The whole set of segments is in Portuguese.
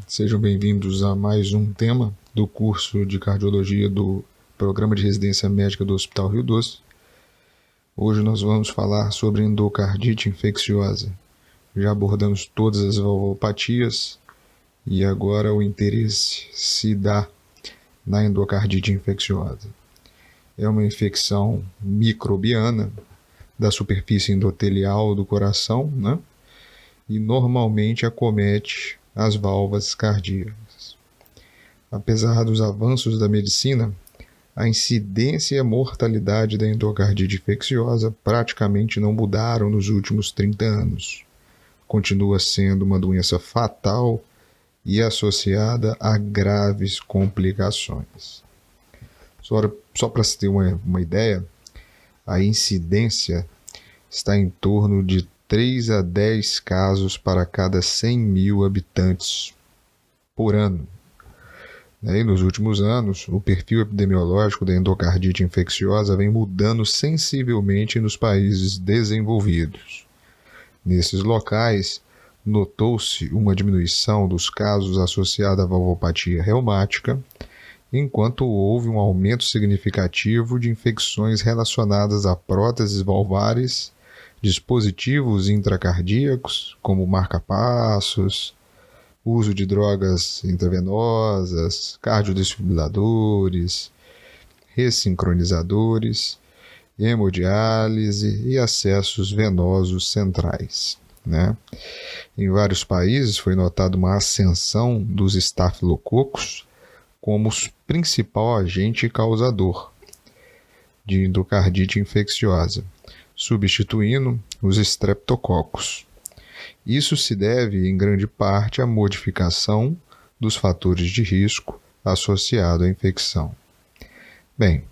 Sejam bem-vindos a mais um tema do curso de Cardiologia do Programa de Residência Médica do Hospital Rio Doce. Hoje nós vamos falar sobre endocardite infecciosa. Já abordamos todas as valvopatias e agora o interesse se dá na endocardite infecciosa. É uma infecção microbiana da superfície endotelial do coração, né? E normalmente acomete as válvulas cardíacas. Apesar dos avanços da medicina, a incidência e a mortalidade da endocardite infecciosa praticamente não mudaram nos últimos 30 anos. Continua sendo uma doença fatal e associada a graves complicações. Só para se ter uma ideia, a incidência está em torno de 3 a 10 casos para cada 100 mil habitantes por ano. E nos últimos anos, o perfil epidemiológico da endocardite infecciosa vem mudando sensivelmente nos países desenvolvidos. Nesses locais, notou-se uma diminuição dos casos associados à valvopatia reumática, enquanto houve um aumento significativo de infecções relacionadas a próteses valvares, dispositivos intracardíacos, como marca-passos, uso de drogas intravenosas, cardiodesfibriladores, ressincronizadores, hemodiálise e acessos venosos centrais. Em vários países foi notada uma ascensão dos estafilococos como principal agente causador de endocardite infecciosa, substituindo os estreptococos. Isso se deve, em grande parte, à modificação dos fatores de risco associados à infecção. Bem,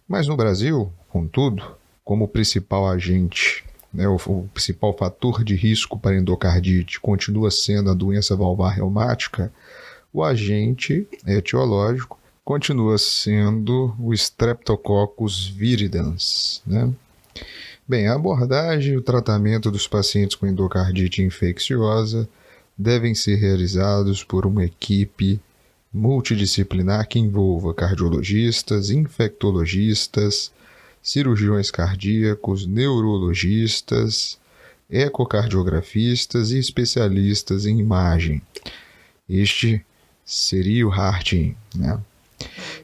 mas no Brasil, contudo, como o principal agente, o principal fator de risco para endocardite continua sendo a doença valvar reumática, o agente etiológico continua sendo o Streptococcus viridans. Bem, a abordagem e o tratamento dos pacientes com endocardite infecciosa devem ser realizados por uma equipe multidisciplinar que envolva cardiologistas, infectologistas, cirurgiões cardíacos, neurologistas, ecocardiografistas e especialistas em imagem. Este seria o HEART-In.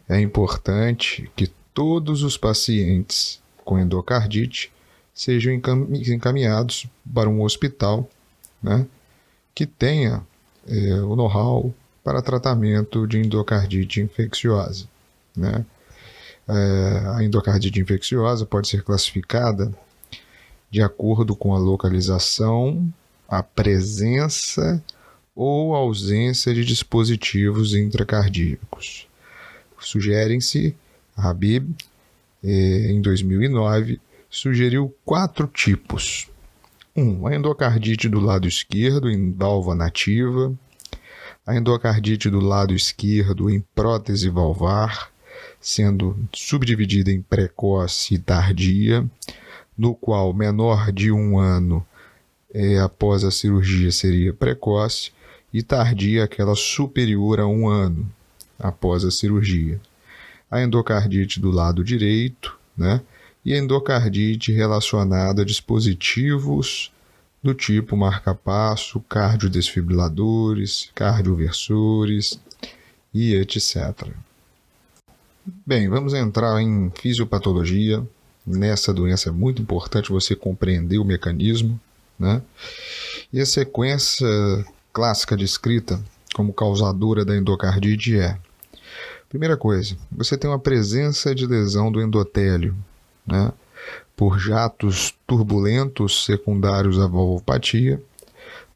É importante que todos os pacientes com endocardite sejam encaminhados para um hospital que tenha o know-how para tratamento de endocardite infecciosa. A endocardite infecciosa pode ser classificada de acordo com a localização, a presença ou ausência de dispositivos intracardíacos. Sugerem-se, a Habib, em 2009, sugeriu 4 tipos. A endocardite do lado esquerdo em válvula nativa, a endocardite do lado esquerdo em prótese valvar, sendo subdividida em precoce e tardia, no qual menor de 1 ano após a cirurgia seria precoce e tardia aquela superior a 1 ano após a cirurgia. A endocardite do lado direito, e a endocardite relacionada a dispositivos do tipo marca-passo, cardiodesfibriladores, cardioversores e etc. Bem, vamos entrar em fisiopatologia. Nessa doença é muito importante você compreender o mecanismo, E a sequência clássica descrita como causadora da endocardite é: primeira coisa, você tem uma presença de lesão do endotélio, por jatos turbulentos secundários à valvopatia,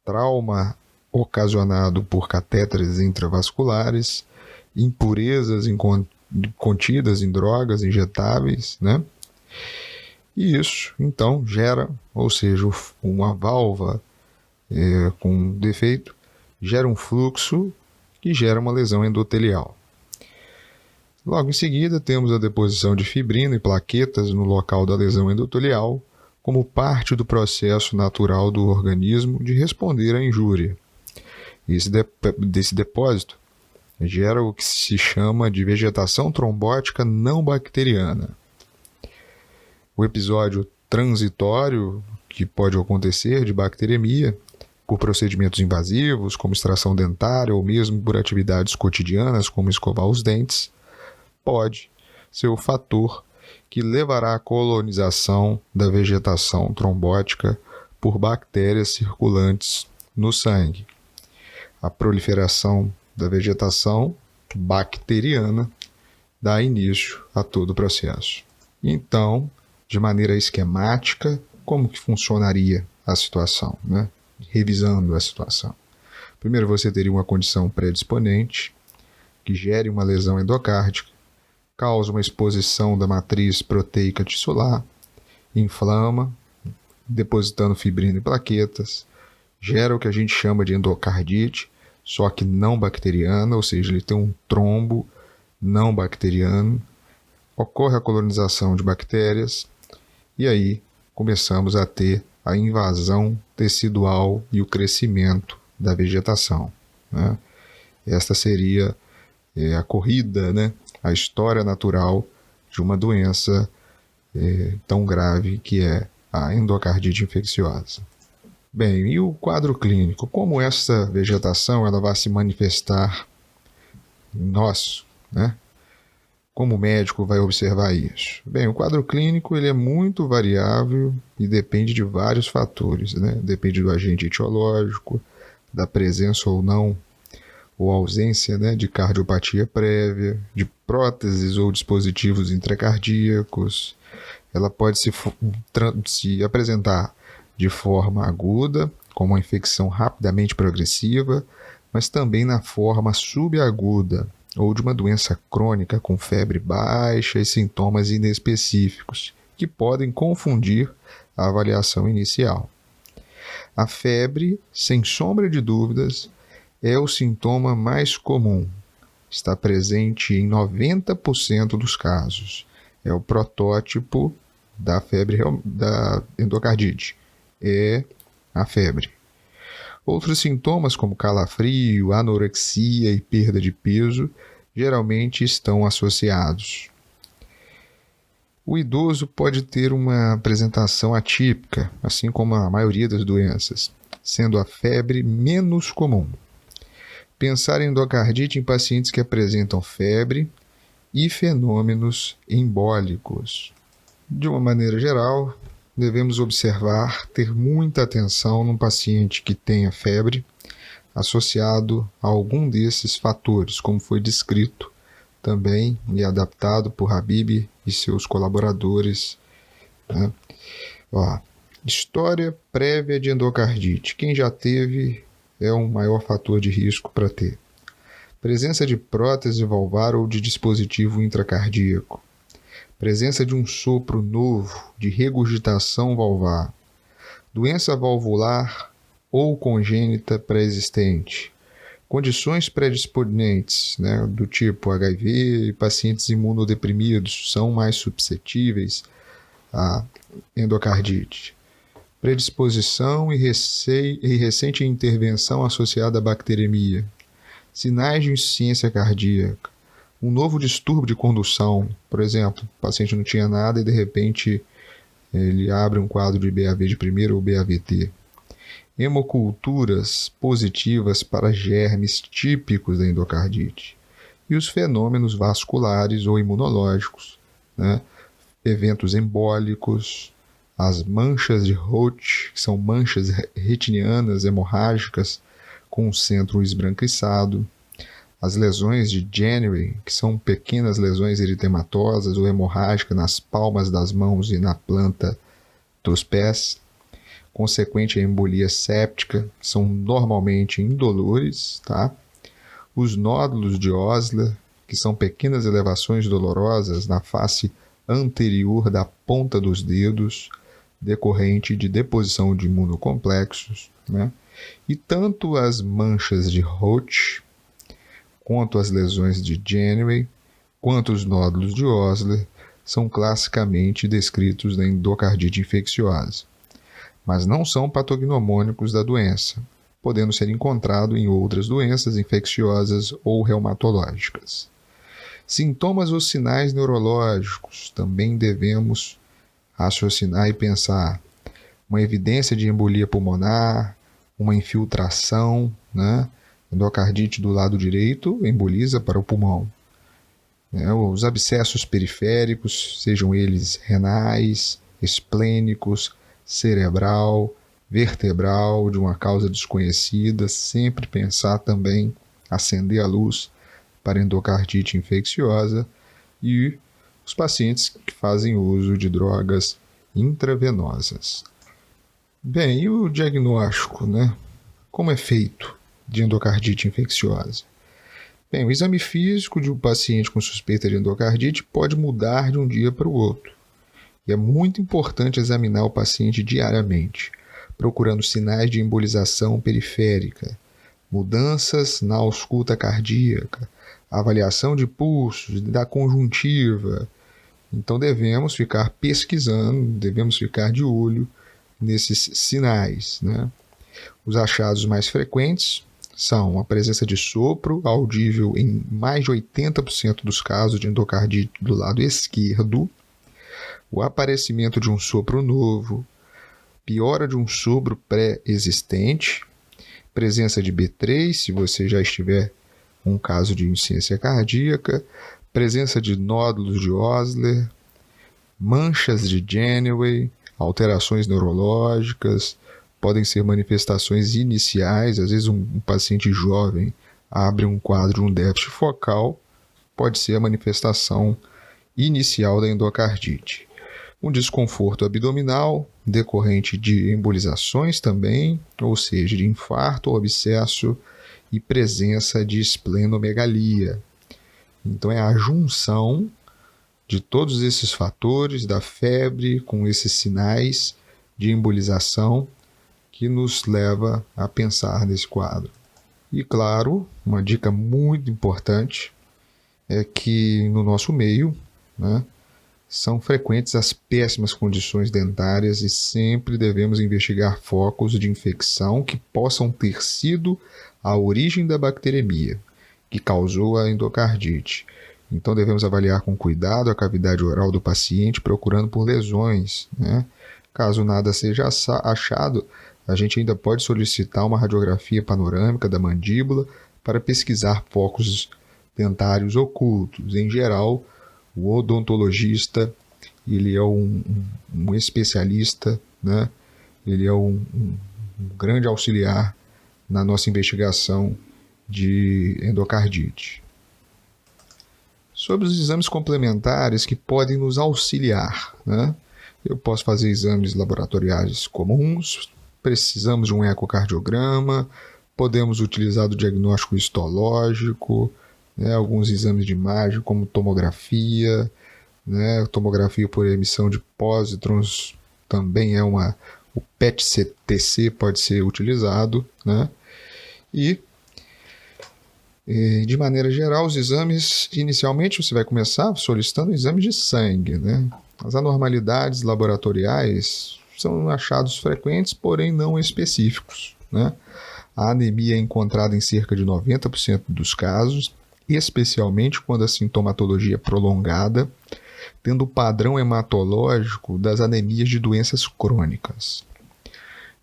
trauma ocasionado por catéteres intravasculares, impurezas contidas em drogas injetáveis, E isso, então, gera, ou seja, uma válvula com defeito, gera um fluxo que gera uma lesão endotelial. Logo em seguida, temos a deposição de fibrina e plaquetas no local da lesão endotelial, como parte do processo natural do organismo de responder à injúria. Desse depósito gera o que se chama de vegetação trombótica não bacteriana. O episódio transitório que pode acontecer de bacteremia por procedimentos invasivos, como extração dentária, ou mesmo por atividades cotidianas, como escovar os dentes, pode ser o fator que levará à colonização da vegetação trombótica por bactérias circulantes no sangue. A proliferação da vegetação bacteriana dá início a todo o processo. Então, de maneira esquemática, como que funcionaria a situação, né? Revisando a situação. Primeiro, você teria uma condição predisponente que gere uma lesão endocárdica, causa uma exposição da matriz proteica tissular, inflama, depositando fibrina e plaquetas, gera o que a gente chama de endocardite, só que não bacteriana, ou seja, ele tem um trombo não bacteriano, ocorre a colonização de bactérias e aí começamos a ter a invasão tecidual e o crescimento da vegetação, né? Esta seria a corrida, né? A história natural de uma doença tão grave que é a endocardite infecciosa. Bem, e o quadro clínico? Como essa vegetação ela vai se manifestar em nós, né? Como o médico vai observar isso? Bem, o quadro clínico ele é muito variável e depende de vários fatores, né? Depende do agente etiológico, da presença ou não, ou ausência, né, de cardiopatia prévia, de próteses ou dispositivos intracardíacos. Ela pode se apresentar de forma aguda, como uma infecção rapidamente progressiva, mas também na forma subaguda, ou de uma doença crônica com febre baixa e sintomas inespecíficos, que podem confundir a avaliação inicial. A febre, sem sombra de dúvidas, é o sintoma mais comum. Está presente em 90% dos casos. É o protótipo da febre da endocardite. É a febre. Outros sintomas, como calafrio, anorexia e perda de peso, geralmente estão associados. O idoso pode ter uma apresentação atípica, assim como a maioria das doenças, sendo a febre menos comum. Pensar em endocardite em pacientes que apresentam febre e fenômenos embólicos. De uma maneira geral, devemos observar, ter muita atenção num paciente que tenha febre associado a algum desses fatores, como foi descrito também e adaptado por Habib e seus colaboradores, né? História prévia de endocardite. Quem já teve é um maior fator de risco para ter. Presença de prótese valvar ou de dispositivo intracardíaco. Presença de um sopro novo, de regurgitação valvar. Doença valvular ou congênita pré-existente. Condições predisponentes, né, do tipo HIV e pacientes imunodeprimidos são mais suscetíveis à endocardite. Predisposição e recente intervenção associada à bacteremia. Sinais de insuficiência cardíaca. Um novo distúrbio de condução, por exemplo, o paciente não tinha nada e de repente ele abre um quadro de BAV de primeira ou BAVT. Hemoculturas positivas para germes típicos da endocardite. E os fenômenos vasculares ou imunológicos, né? Eventos embólicos, as manchas de Roth, que são manchas retinianas hemorrágicas com o centro esbranquiçado, as lesões de Jenner, que são pequenas lesões eritematosas ou hemorrágicas nas palmas das mãos e na planta dos pés, consequente à embolia séptica, são normalmente indolores, tá? Os nódulos de Osler, que são pequenas elevações dolorosas na face anterior da ponta dos dedos, decorrente de deposição de imunocomplexos, né? E tanto as manchas de Roth, quanto as lesões de Jenner, quanto os nódulos de Osler, são classicamente descritos na endocardite infecciosa, mas não são patognomônicos da doença. podendo ser encontrado em outras doenças infecciosas ou reumatológicas. Sintomas ou sinais neurológicos também devemos raciocinar e pensar. Uma evidência de embolia pulmonar, uma infiltração, né? Endocardite do lado direito emboliza para o pulmão. Os abscessos periféricos, sejam eles renais, esplênicos, cerebral, vertebral, de uma causa desconhecida, sempre pensar também, acender a luz para endocardite infecciosa, e os pacientes que fazem uso de drogas intravenosas. Bem, e o diagnóstico, né? Como é feito de endocardite infecciosa? Bem, o exame físico de um paciente com suspeita de endocardite pode mudar de um dia para o outro. E é muito importante examinar o paciente diariamente, procurando sinais de embolização periférica, mudanças na ausculta cardíaca, avaliação de pulsos, da conjuntiva. Então devemos ficar pesquisando, devemos ficar de olho nesses sinais, né? Os achados mais frequentes são a presença de sopro audível em mais de 80% dos casos de endocardite do lado esquerdo, o aparecimento de um sopro novo, piora de um sopro pré-existente, presença de B3, se você já estiver um caso de insuficiência cardíaca, presença de nódulos de Osler, manchas de Janeway, alterações neurológicas, podem ser manifestações iniciais. Às vezes um paciente jovem abre um quadro de um déficit focal, pode ser a manifestação inicial da endocardite. Um desconforto abdominal, decorrente de embolizações também, ou seja, de infarto ou abscesso, e presença de esplenomegalia. Então é a junção de todos esses fatores, da febre com esses sinais de embolização, que nos leva a pensar nesse quadro. E claro, uma dica muito importante é que no nosso meio, né, são frequentes as péssimas condições dentárias e sempre devemos investigar focos de infecção que possam ter sido a origem da bacteremia que causou a endocardite. Então devemos avaliar com cuidado a cavidade oral do paciente, procurando por lesões, né? Caso nada seja achado, a gente ainda pode solicitar uma radiografia panorâmica da mandíbula para pesquisar focos dentários ocultos. Em geral, o odontologista, ele é um especialista, né? Ele é um grande auxiliar na nossa investigação de endocardite. Sobre os exames complementares que podem nos auxiliar, né? Eu posso fazer exames laboratoriais comuns, precisamos de um ecocardiograma, podemos utilizar o diagnóstico histológico, né? Alguns exames de imagem como tomografia, né? Tomografia por emissão de pósitrons também é o PET-CTC pode ser utilizado, né? E de maneira geral, os exames, inicialmente você vai começar solicitando exames de sangue, né? As anormalidades laboratoriais são achados frequentes, porém não específicos, né? A anemia é encontrada em cerca de 90% dos casos, especialmente quando a sintomatologia é prolongada, tendo o padrão hematológico das anemias de doenças crônicas.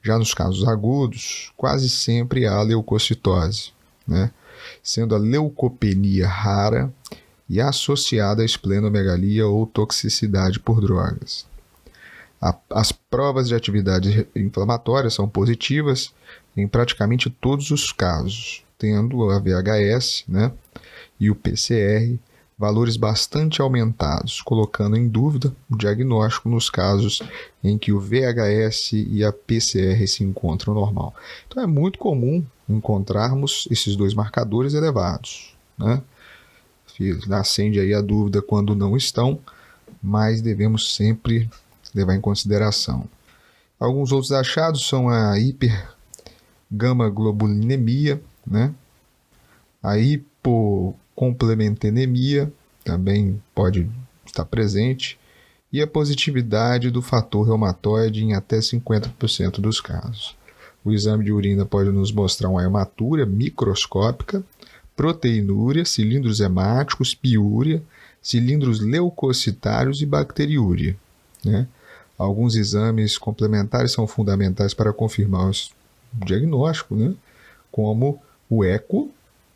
Já nos casos agudos, quase sempre há leucocitose, né? Sendo a leucopenia rara e associada à esplenomegalia ou toxicidade por drogas. As provas de atividade inflamatória são positivas em praticamente todos os casos, tendo a VHS, né, e o PCR valores bastante aumentados, colocando em dúvida o diagnóstico nos casos em que o VHS e a PCR se encontram normal. Então é muito comum encontrarmos esses dois marcadores elevados, né? Acende aí a dúvida quando não estão, mas devemos sempre levar em consideração. Alguns outros achados são a hipergamaglobulinemia, né? A hipocomplementenemia também pode estar presente, e a positividade do fator reumatoide em até 50% dos casos. O exame de urina pode nos mostrar uma hematúria microscópica, proteinúria, cilindros hemáticos, piúria, cilindros leucocitários e bacteriúria, né? Alguns exames complementares são fundamentais para confirmar o diagnóstico, né? Como o eco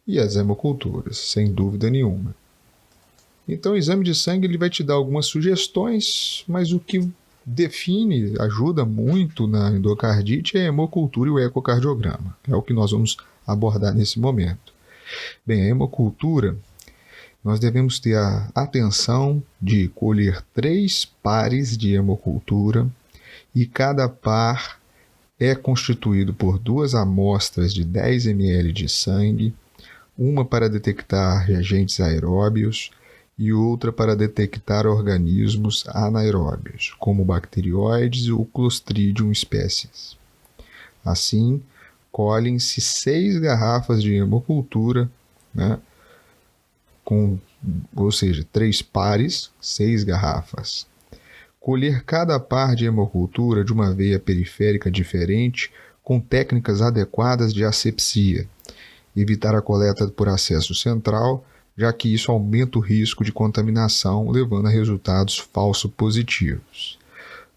e as hemoculturas, sem dúvida nenhuma. Então, o exame de sangue ele vai te dar algumas sugestões, mas o que define, ajuda muito na endocardite é a hemocultura e o ecocardiograma. É o que nós vamos abordar nesse momento. Bem, a hemocultura, nós devemos ter a atenção de colher 3 pares de hemocultura e cada par é constituído por 2 amostras de 10 ml de sangue, uma para detectar reagentes aeróbios e outra para detectar organismos anaeróbios, como bacterióides ou Clostridium species. Assim, colhem-se 6 garrafas de hemocultura, né? Ou seja, 3 pares, 6 garrafas. Colher cada par de hemocultura de uma veia periférica diferente com técnicas adequadas de asepsia. Evitar a coleta por acesso central, já que isso aumenta o risco de contaminação, levando a resultados falso-positivos.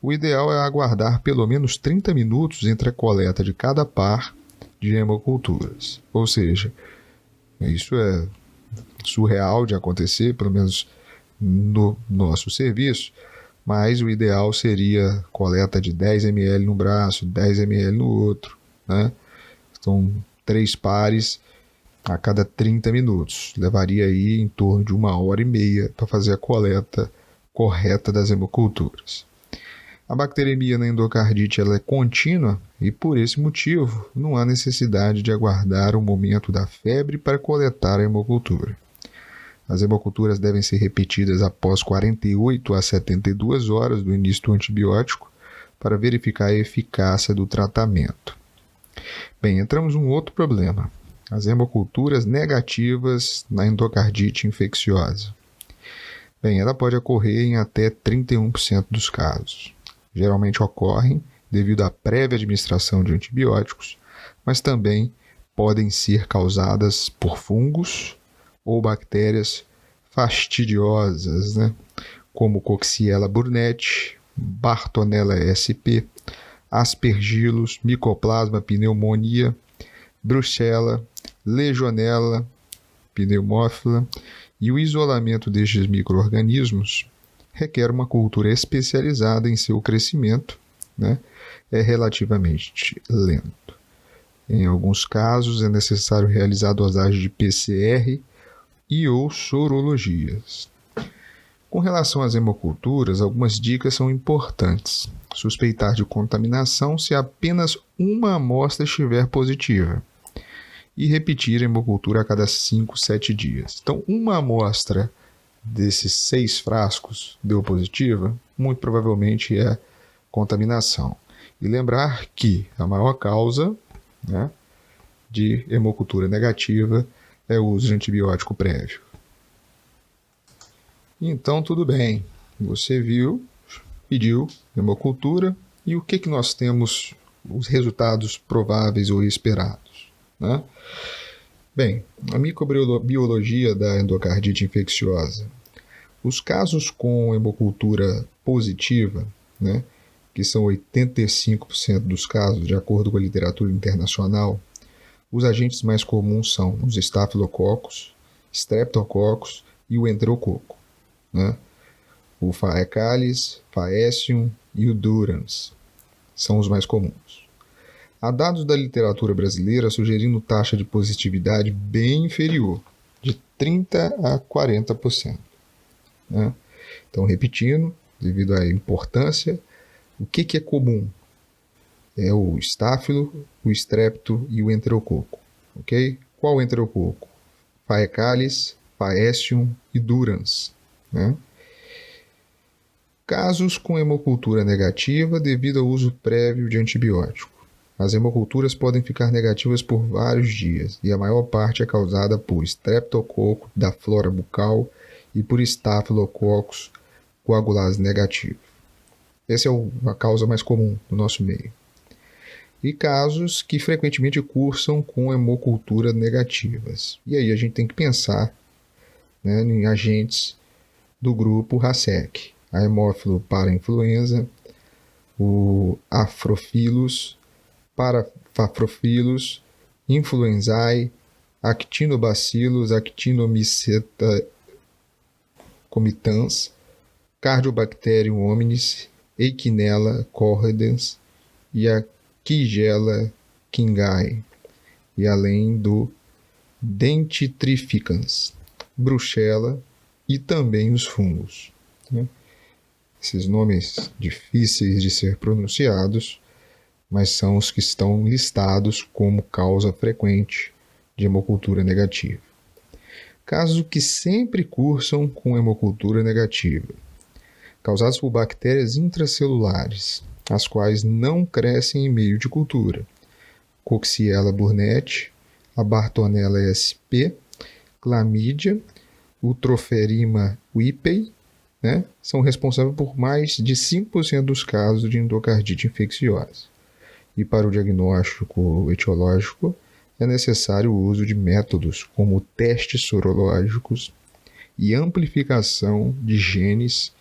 O ideal é aguardar pelo menos 30 minutos entre a coleta de cada par de hemoculturas. Ou seja, isso é surreal de acontecer, pelo menos no nosso serviço, mas o ideal seria coleta de 10 ml no braço, 10 ml no outro, né? Então, 3 pares a cada 30 minutos. Levaria aí em torno de 1h30 para fazer a coleta correta das hemoculturas. A bacteremia na endocardite ela é contínua e, por esse motivo, não há necessidade de aguardar o momento da febre para coletar a hemocultura. As hemoculturas devem ser repetidas após 48 a 72 horas do início do antibiótico para verificar a eficácia do tratamento. Bem, entramos num outro problema. As hemoculturas negativas na endocardite infecciosa. Bem, ela pode ocorrer em até 31% dos casos. Geralmente ocorrem devido à prévia administração de antibióticos, mas também podem ser causadas por fungos ou bactérias fastidiosas, né? Como Coxiella burnetii, Bartonella sp, Aspergillus, Mycoplasma pneumonia, Bruxela, Legionella pneumófila, e o isolamento destes micro-organismos requer uma cultura especializada em seu crescimento, né? É relativamente lento. Em alguns casos é necessário realizar dosagem de PCR e ou sorologias. Com relação às hemoculturas, algumas dicas são importantes. Suspeitar de contaminação se apenas uma amostra estiver positiva. E repetir a hemocultura a cada 5, 7 dias. Então, uma amostra desses 6 frascos deu positiva, muito provavelmente é contaminação. E lembrar que a maior causa, né, de hemocultura negativa é o uso de antibiótico prévio. Então, tudo bem. Você pediu hemocultura e o que nós temos, os resultados prováveis ou esperados, né? Bem, a microbiologia da endocardite infecciosa. Os casos com hemocultura positiva, né, que são 85% dos casos, de acordo com a literatura internacional, os agentes mais comuns são os estafilococcus, streptococcus e o enterococo, né? O Faecalis, Faecium e o Durans são os mais comuns. Há dados da literatura brasileira sugerindo taxa de positividade bem inferior, de 30% a 40%. Né? Então, repetindo, devido à importância, o que é comum? É o estáfilo, o estrepto e o enterococo. Okay? Qual enterococo? Faecalis, Faecium e Durans. Né? Casos com hemocultura negativa devido ao uso prévio de antibiótico. As hemoculturas podem ficar negativas por vários dias e a maior parte é causada por estreptococo da flora bucal e por estafilococcus coagulase negativo. Essa é a causa mais comum do nosso meio. e casos que frequentemente cursam com hemocultura negativas. E aí a gente tem que pensar, né, em agentes do grupo RASEC, a hemófilo parainfluenza, o Afrophilus, Parafafrophilus, Influenzae, Actinobacillus, Actinomyceta comitans, Cardiobacterium hominis, Eichinella corredens e a Shigella kingae, e além do Dentitrificans, Bruxela e também os fungos, né? Esses nomes difíceis de ser pronunciados, mas são os que estão listados como causa frequente de hemocultura negativa. Casos que sempre cursam com hemocultura negativa, causados por bactérias intracelulares, as quais não crescem em meio de cultura. Coxiella burnetii, a Bartonella sp, Chlamydia, o Tropheriма whippei, né, são responsáveis por mais de 5% dos casos de endocardite infecciosa. E para o diagnóstico etiológico, é necessário o uso de métodos como testes sorológicos e amplificação de genes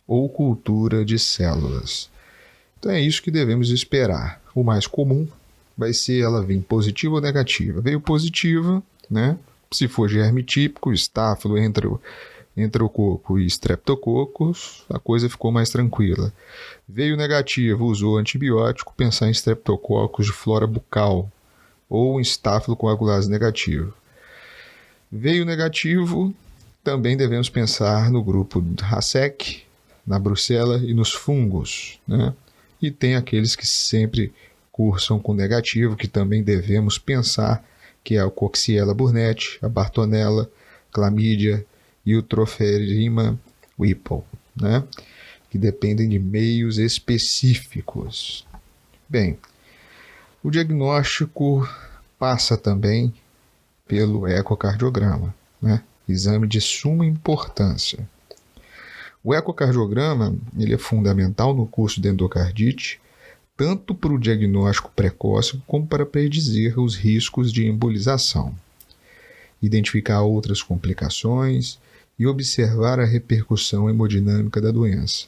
ou cultura de células. Então é isso que devemos esperar. O mais comum vai ser ela vir positiva ou negativa. Veio positiva, né? Se for germe típico, estáfilo, enterococo e streptococcus, a coisa ficou mais tranquila. Veio negativo, usou antibiótico, pensar em streptococcus de flora bucal ou em estáfilo coagulase negativo. Veio negativo, também devemos pensar no grupo RASEC, na brucela e nos fungos, né? E tem aqueles que sempre cursam com negativo, que também devemos pensar, que é o Coxiella burnetii, a Bartonella, Chlamydia e o Tropherima whippei, né? Que dependem de meios específicos. Bem, o diagnóstico passa também pelo ecocardiograma, né? Exame de suma importância. O ecocardiograma ele é fundamental no curso de endocardite, tanto para o diagnóstico precoce como para predizer os riscos de embolização, identificar outras complicações e observar a repercussão hemodinâmica da doença,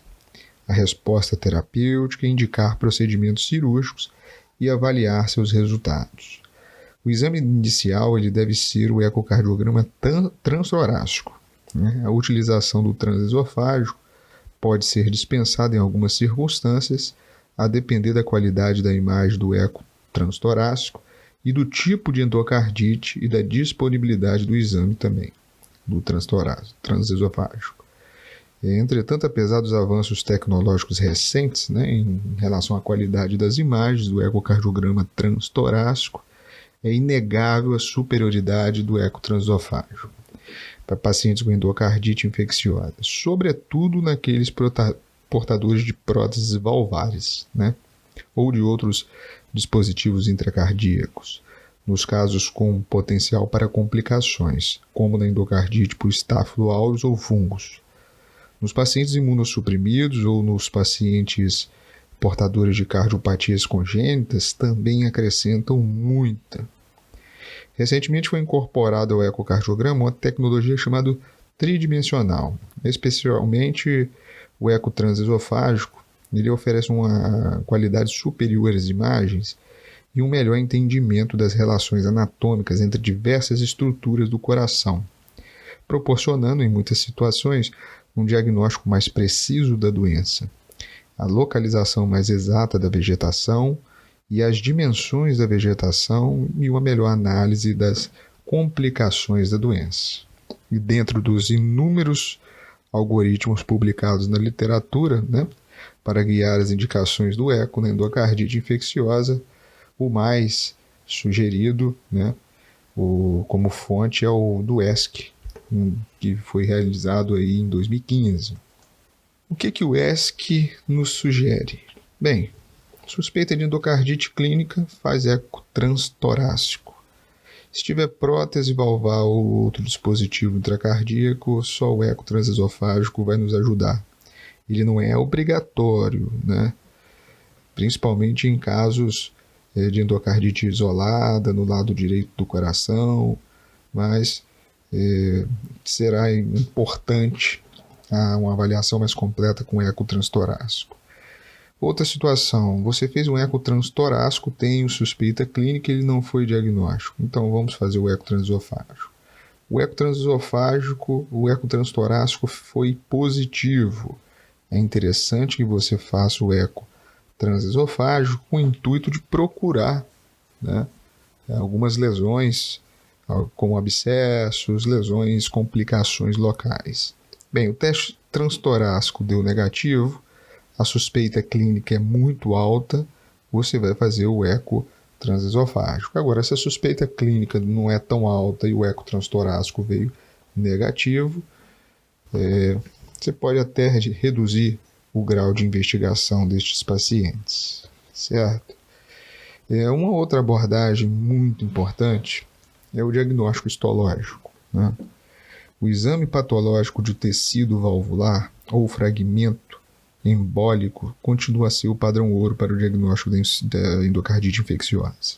a resposta terapêutica e indicar procedimentos cirúrgicos e avaliar seus resultados. O exame inicial ele deve ser o ecocardiograma transtorácico, né? A utilização do transesofágico pode ser dispensada em algumas circunstâncias, a depender da qualidade da imagem do eco transtorácico e do tipo de endocardite e da disponibilidade do exame também, do transesofágico. Entretanto, apesar dos avanços tecnológicos recentes, né, em relação à qualidade das imagens do ecocardiograma transtorácico, é inegável a superioridade do eco transesofágico para pacientes com endocardite infecciosa, sobretudo naqueles portadores de próteses valvares, né, ou de outros dispositivos intracardíacos, nos casos com potencial para complicações, como na endocardite por estáfilo aureus ou fungos. Nos pacientes imunossuprimidos ou nos pacientes portadores de cardiopatias congênitas também acrescentam muita. Recentemente foi incorporada ao ecocardiograma uma tecnologia chamada tridimensional, especialmente o eco transesofágico. Ele oferece uma qualidade superior às imagens e um melhor entendimento das relações anatômicas entre diversas estruturas do coração, proporcionando em muitas situações um diagnóstico mais preciso da doença, a localização mais exata da vegetação e as dimensões da vegetação e uma melhor análise das complicações da doença. E dentro dos inúmeros algoritmos publicados na literatura, né, para guiar as indicações do eco na endocardite infecciosa, o mais sugerido, né, como fonte é o do ESC, que foi realizado aí em 2015. O que o ESC nos sugere? Bem, suspeita de endocardite clínica, faz eco transtorácico. Se tiver prótese valvar ou outro dispositivo intracardíaco, só o eco transesofágico vai nos ajudar. Ele não é obrigatório, né? Principalmente em casos de endocardite isolada no lado direito do coração, mas será importante uma avaliação mais completa com eco transtorácico. Outra situação, você fez um eco transtorácico, tem suspeita clínica, ele não foi diagnóstico. Então vamos fazer o eco transesofágico. O eco transesofágico, o eco transtorácico foi positivo. É interessante que você faça o eco transesofágico com o intuito de procurar, né, algumas lesões, como abscessos, lesões, complicações locais. Bem, o teste transtorácico deu negativo, a suspeita clínica é muito alta, você vai fazer o eco transesofágico. Agora, se a suspeita clínica não é tão alta e o eco transtorácico veio negativo, você pode até reduzir o grau de investigação destes pacientes, certo? Uma outra abordagem muito importante é o diagnóstico histológico, né? O exame patológico de tecido valvular ou fragmento embólico continua a ser o padrão ouro para o diagnóstico da endocardite infecciosa.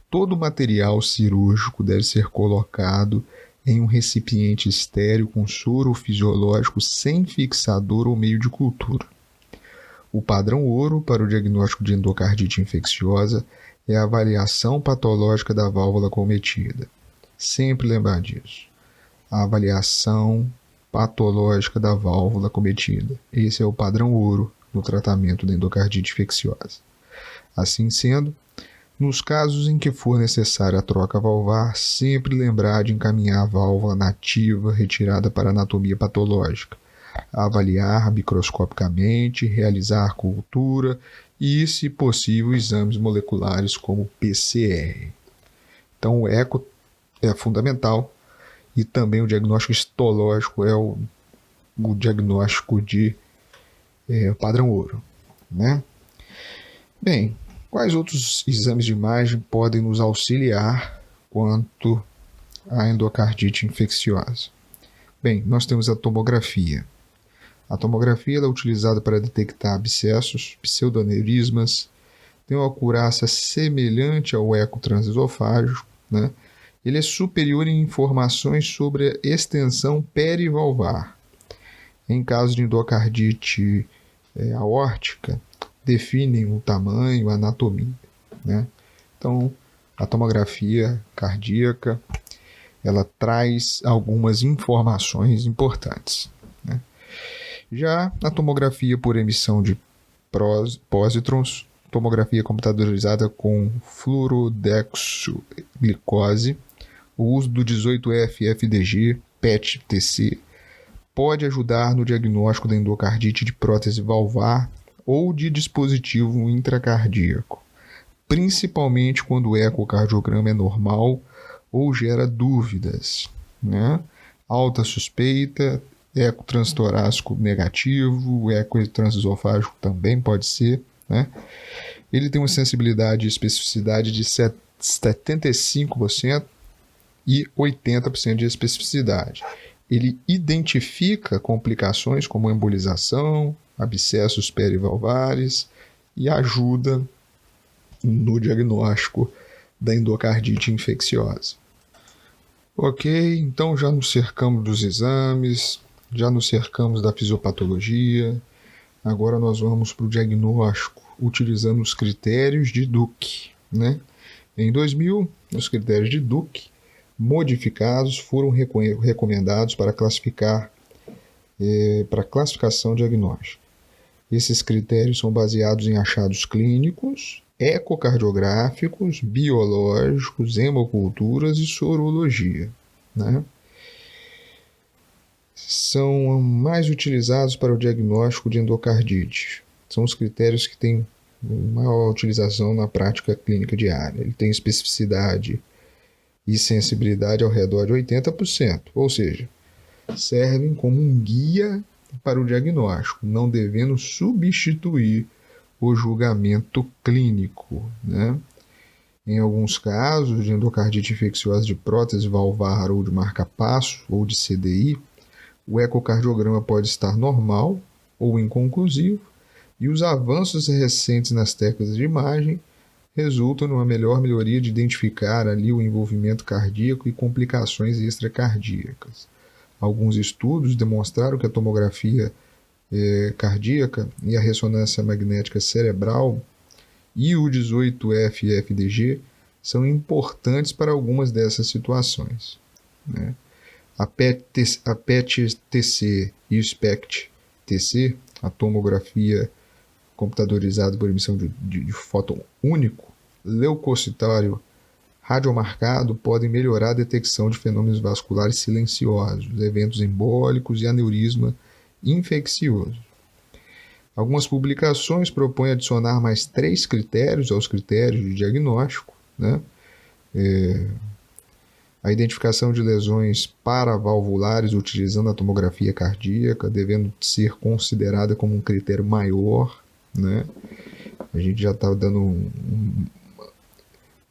Todo material cirúrgico deve ser colocado em um recipiente estéril com soro fisiológico sem fixador ou meio de cultura. O padrão ouro para o diagnóstico de endocardite infecciosa é a avaliação patológica da válvula cometida. Sempre lembrar disso. A avaliação patológica da válvula cometida. Esse é o padrão ouro no tratamento da endocardite infecciosa. Assim sendo, nos casos em que for necessária a troca valvar, sempre lembrar de encaminhar a válvula nativa retirada para anatomia patológica, avaliar microscopicamente, realizar cultura e, se possível, exames moleculares como PCR. Então, o eco é fundamental. E também o diagnóstico histológico é o diagnóstico de padrão ouro, né? Bem, quais outros exames de imagem podem nos auxiliar quanto à endocardite infecciosa? Bem, nós temos a tomografia. A tomografia é utilizada para detectar abscessos, pseudoneurismas, tem uma acurácia semelhante ao eco transesofágico, né? Ele é superior em informações sobre a extensão perivalvar. Em caso de endocardite aórtica, definem o tamanho, a anatomia, né? Então, a tomografia cardíaca, ela traz algumas informações importantes, né? Já a tomografia por emissão de pósitrons, tomografia computadorizada com fluorodexoglicose, o uso do 18F-FDG, PET-TC, pode ajudar no diagnóstico da endocardite de prótese valvar ou de dispositivo intracardíaco, principalmente quando o ecocardiograma é normal ou gera dúvidas, né? Alta suspeita, eco transtorácico negativo, o eco transesofágico também pode ser, né? Ele tem uma sensibilidade e especificidade de 75% e 80% de especificidade. Ele identifica complicações como embolização, abscessos perivalvares e ajuda no diagnóstico da endocardite infecciosa. Ok, então já nos cercamos dos exames, já nos cercamos da fisiopatologia. Agora nós vamos para o diagnóstico, utilizando os critérios de Duke, né? Em 2000, os critérios de Duke modificados foram recomendados para classificação diagnóstica. Esses critérios são baseados em achados clínicos, ecocardiográficos, biológicos, hemoculturas e sorologia, né? São mais utilizados para o diagnóstico de endocardite. São os critérios que têm maior utilização na prática clínica diária. Ele tem especificidade e sensibilidade ao redor de 80%, ou seja, servem como um guia para o diagnóstico, não devendo substituir o julgamento clínico, né? Em alguns casos de endocardite infecciosa de prótese valvar ou de marca-passo ou de CDI, o ecocardiograma pode estar normal ou inconclusivo e os avanços recentes nas técnicas de imagem resultam numa melhor melhoria de identificar ali o envolvimento cardíaco e complicações extracardíacas. Alguns estudos demonstraram que a tomografia cardíaca e a ressonância magnética cerebral e o 18F-FDG são importantes para algumas dessas situações, né? A PET-TC e o SPECT-TC, a tomografia computadorizada por emissão de fóton único, leucocitário radiomarcado, podem melhorar a detecção de fenômenos vasculares silenciosos, eventos embólicos e aneurisma infeccioso. Algumas publicações propõem adicionar mais 3 critérios aos critérios de diagnóstico, né? A identificação de lesões paravalvulares utilizando a tomografia cardíaca, devendo ser considerada como um critério maior, né? A gente já está dando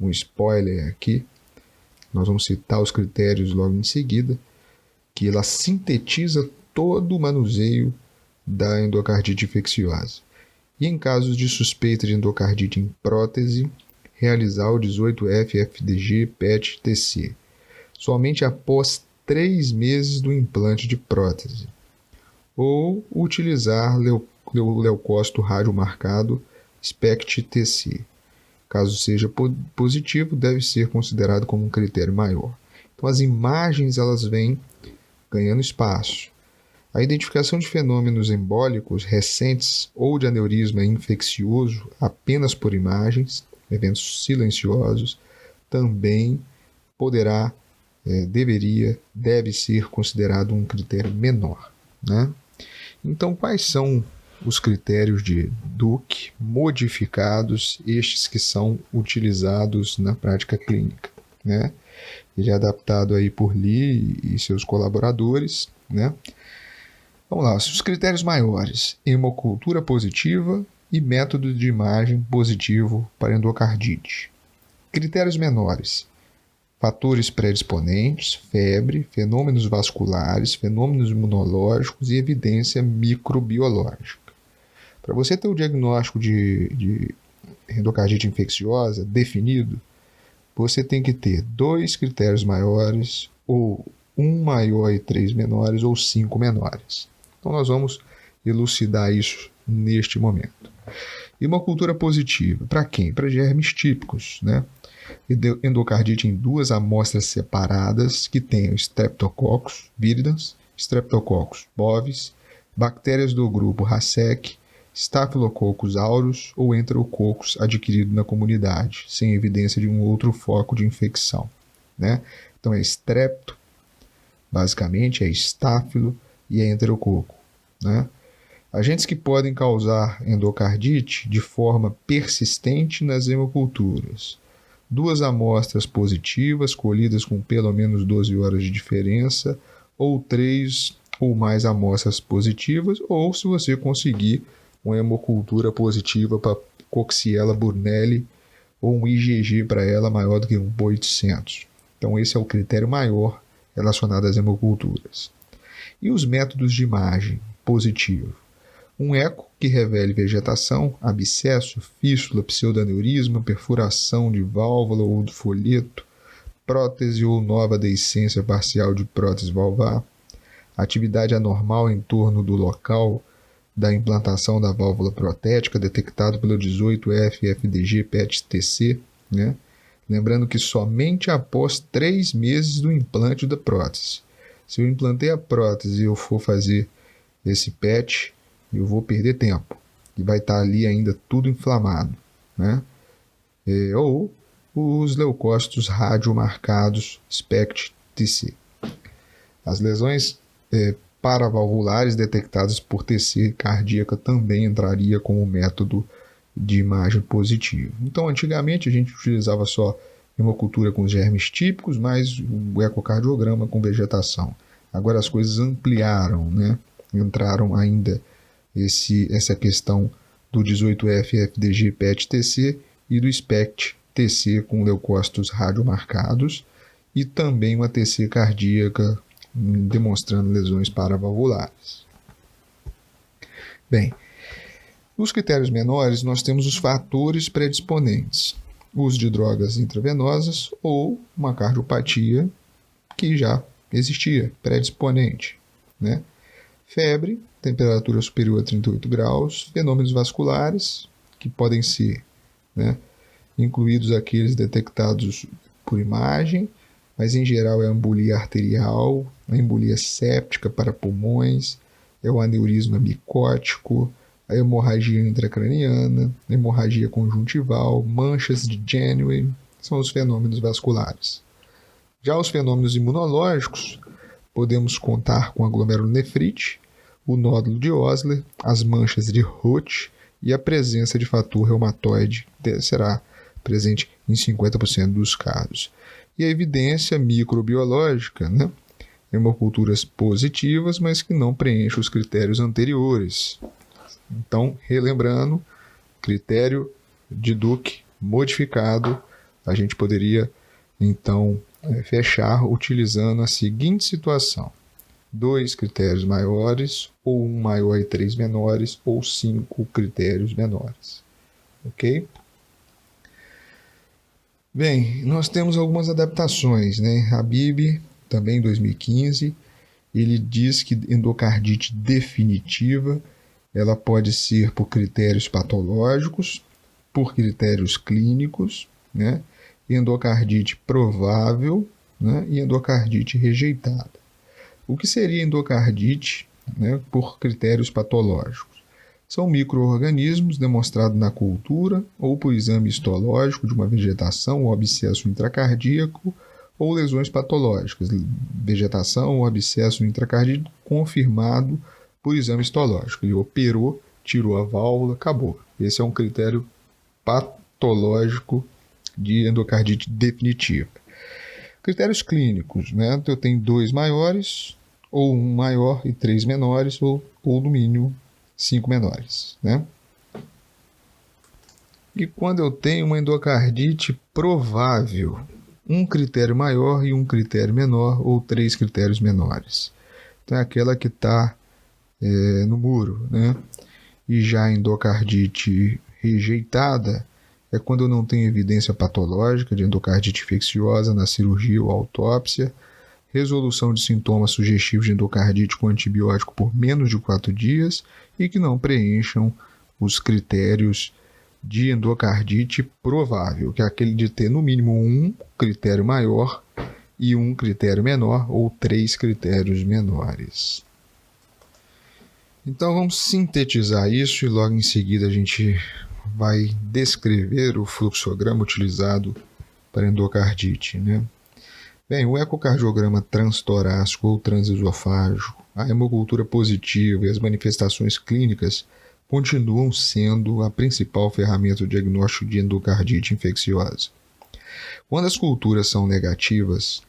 um spoiler aqui. Nós vamos citar os critérios logo em seguida, que ela sintetiza todo o manuseio da endocardite infecciosa. E em casos de suspeita de endocardite em prótese, realizar o 18F-FDG PET-TC, somente após 3 meses do implante de prótese, ou utilizar o leucócito radiomarcado SPECT-TC. Caso seja positivo, deve ser considerado como um critério maior. Então, as imagens elas vêm ganhando espaço. A identificação de fenômenos embólicos recentes ou de aneurisma infeccioso apenas por imagens, eventos silenciosos, também deve ser considerado um critério menor, né? Então, quais são os critérios de Duke modificados, estes que são utilizados na prática clínica, né? Ele é adaptado aí por Lee e seus colaboradores, né? Vamos lá, os critérios maiores: hemocultura positiva e método de imagem positivo para endocardite. Critérios menores: fatores predisponentes, febre, fenômenos vasculares, fenômenos imunológicos e evidência microbiológica. Para você ter o diagnóstico de endocardite infecciosa definido, você tem que ter 2 critérios maiores, ou 1 maior e 3 menores, ou 5 menores. Então nós vamos elucidar isso neste momento. E uma cultura positiva, para quem? Para germes típicos, né? Endocardite em 2 amostras separadas que tenham Streptococcus viridans, Streptococcus bovis, bactérias do grupo Racec, Staphylococcus aureus ou Enterococcus adquirido na comunidade, sem evidência de um outro foco de infecção, né? Então é Strepto, basicamente é Staphylo e é Enterococo, né? Agentes que podem causar endocardite de forma persistente nas hemoculturas: 2 amostras positivas colhidas com pelo menos 12 horas de diferença, ou 3 ou mais amostras positivas, ou se você conseguir uma hemocultura positiva para Coxiella burneyi ou um IgG para ela maior do que 1/800. Então esse é o critério maior relacionado às hemoculturas. E os métodos de imagem positivo: um eco que revele vegetação, abscesso, fístula, pseudoaneurisma, perfuração de válvula ou do folheto, prótese ou nova deiscência parcial de prótese valvar, atividade anormal em torno do local da implantação da válvula protética, detectado pelo 18F-FDG PET-TC, né? Lembrando que somente após 3 meses do implante da prótese. Se eu implantei a prótese e eu for fazer esse PET, eu vou perder tempo. E vai estar ali ainda tudo inflamado, né? Ou os leucócitos radiomarcados SPECT-TC. As lesões paravalvulares detectadas por TC cardíaca também entraria como método de imagem positivo. Então, antigamente a gente utilizava só hemocultura com germes típicos, mais o ecocardiograma com vegetação. Agora as coisas ampliaram, né? Entraram ainda essa questão do 18F-FDG PET-TC e do SPECT-TC com leucócitos radiomarcados, e também uma TC cardíaca demonstrando lesões paravalvulares. Bem, nos critérios menores nós temos os fatores predisponentes. uso de drogas intravenosas ou uma cardiopatia que já existia, predisponente, né? Febre, temperatura superior a 38 graus, fenômenos vasculares, que podem ser, né, incluídos aqueles detectados por imagem, mas em geral é a embolia arterial, a embolia séptica para pulmões, é o aneurisma micótico, a hemorragia intracraniana, a hemorragia conjuntival, manchas de Janeway, são os fenômenos vasculares. Já os fenômenos imunológicos, podemos contar com a glomerulonefrite, o nódulo de Osler, as manchas de Roth e a presença de fator reumatoide, que será presente em 50% dos casos. E a evidência microbiológica, né? Hemoculturas positivas, mas que não preenchem os critérios anteriores. Então, relembrando, critério de Duke modificado, a gente poderia, então, fechar utilizando a seguinte situação: 2 critérios maiores, ou 1 maior e 3 menores, ou 5 critérios menores. Ok? Bem, nós temos algumas adaptações, né? Habib, também em 2015, ele diz que endocardite definitiva ela pode ser por critérios patológicos, por critérios clínicos, né? Endocardite provável, né? E endocardite rejeitada. O que seria endocardite, né, por critérios patológicos? São micro-organismos demonstrados na cultura ou por exame histológico de uma vegetação ou abscesso intracardíaco ou lesões patológicas, vegetação ou abscesso intracardíaco confirmado por exame histológico. Ele operou, tirou a válvula, acabou. Esse é um critério patológico de endocardite definitiva. Critérios clínicos, né? Eu tenho 2 maiores, ou 1 maior e 3 menores, ou no mínimo 5 menores, né? E quando eu tenho uma endocardite provável, 1 critério maior e 1 critério menor, ou 3 critérios menores. Então é aquela que está no muro, né? E já a endocardite rejeitada é quando eu não tenho evidência patológica de endocardite infecciosa na cirurgia ou autópsia, resolução de sintomas sugestivos de endocardite com antibiótico por menos de 4 dias e que não preencham os critérios de endocardite provável, que é aquele de ter no mínimo 1 critério maior e 1 critério menor ou 3 critérios menores. Então vamos sintetizar isso e logo em seguida a gente vai descrever o fluxograma utilizado para endocardite, né? Bem, o ecocardiograma transtorácico ou transesofágico, a hemocultura positiva e as manifestações clínicas continuam sendo a principal ferramenta de diagnóstico de endocardite infecciosa. Quando as culturas são negativas,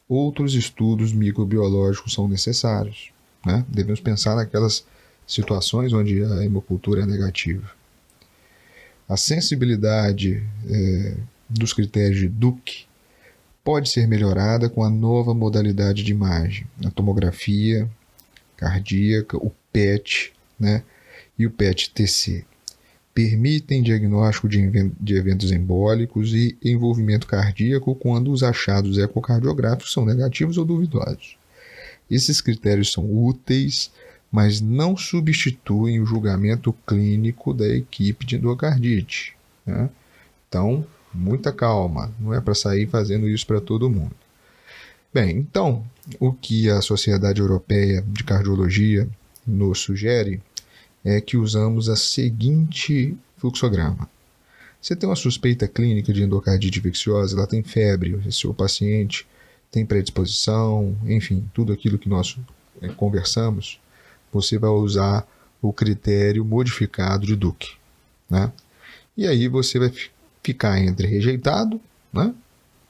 outros estudos microbiológicos são necessários, né? Devemos pensar naquelas situações onde a hemocultura é negativa. A sensibilidade dos critérios de Duke pode ser melhorada com a nova modalidade de imagem, a tomografia cardíaca, o PET, né, e o PET-TC. Permitem diagnóstico de eventos embólicos e envolvimento cardíaco quando os achados ecocardiográficos são negativos ou duvidosos. Esses critérios são úteis, mas não substituem o julgamento clínico da equipe de endocardite, né? Então, muita calma, não é para sair fazendo isso para todo mundo. Bem, então, o que a Sociedade Europeia de Cardiologia nos sugere é que usamos a seguinte fluxograma. Você tem uma suspeita clínica de endocardite infecciosa, ela tem febre, o seu paciente tem predisposição, enfim, tudo aquilo que nós conversamos, você vai usar o critério modificado de Duke, né? E aí você vai ficar entre rejeitado, né,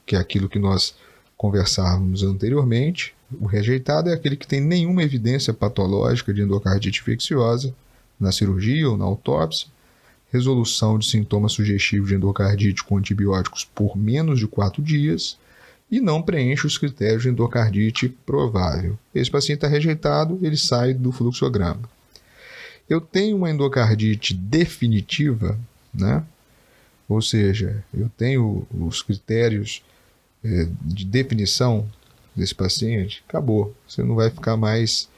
que é aquilo que nós conversávamos anteriormente. O rejeitado é aquele que tem nenhuma evidência patológica de endocardite infecciosa na cirurgia ou na autópsia, resolução de sintomas sugestivos de endocardite com antibióticos por menos de 4 dias e não preenche os critérios de endocardite provável. Esse paciente está rejeitado, ele sai do fluxograma. Eu tenho uma endocardite definitiva, né? ou seja, eu tenho os critérios de definição desse paciente, acabou, você não vai ficar mais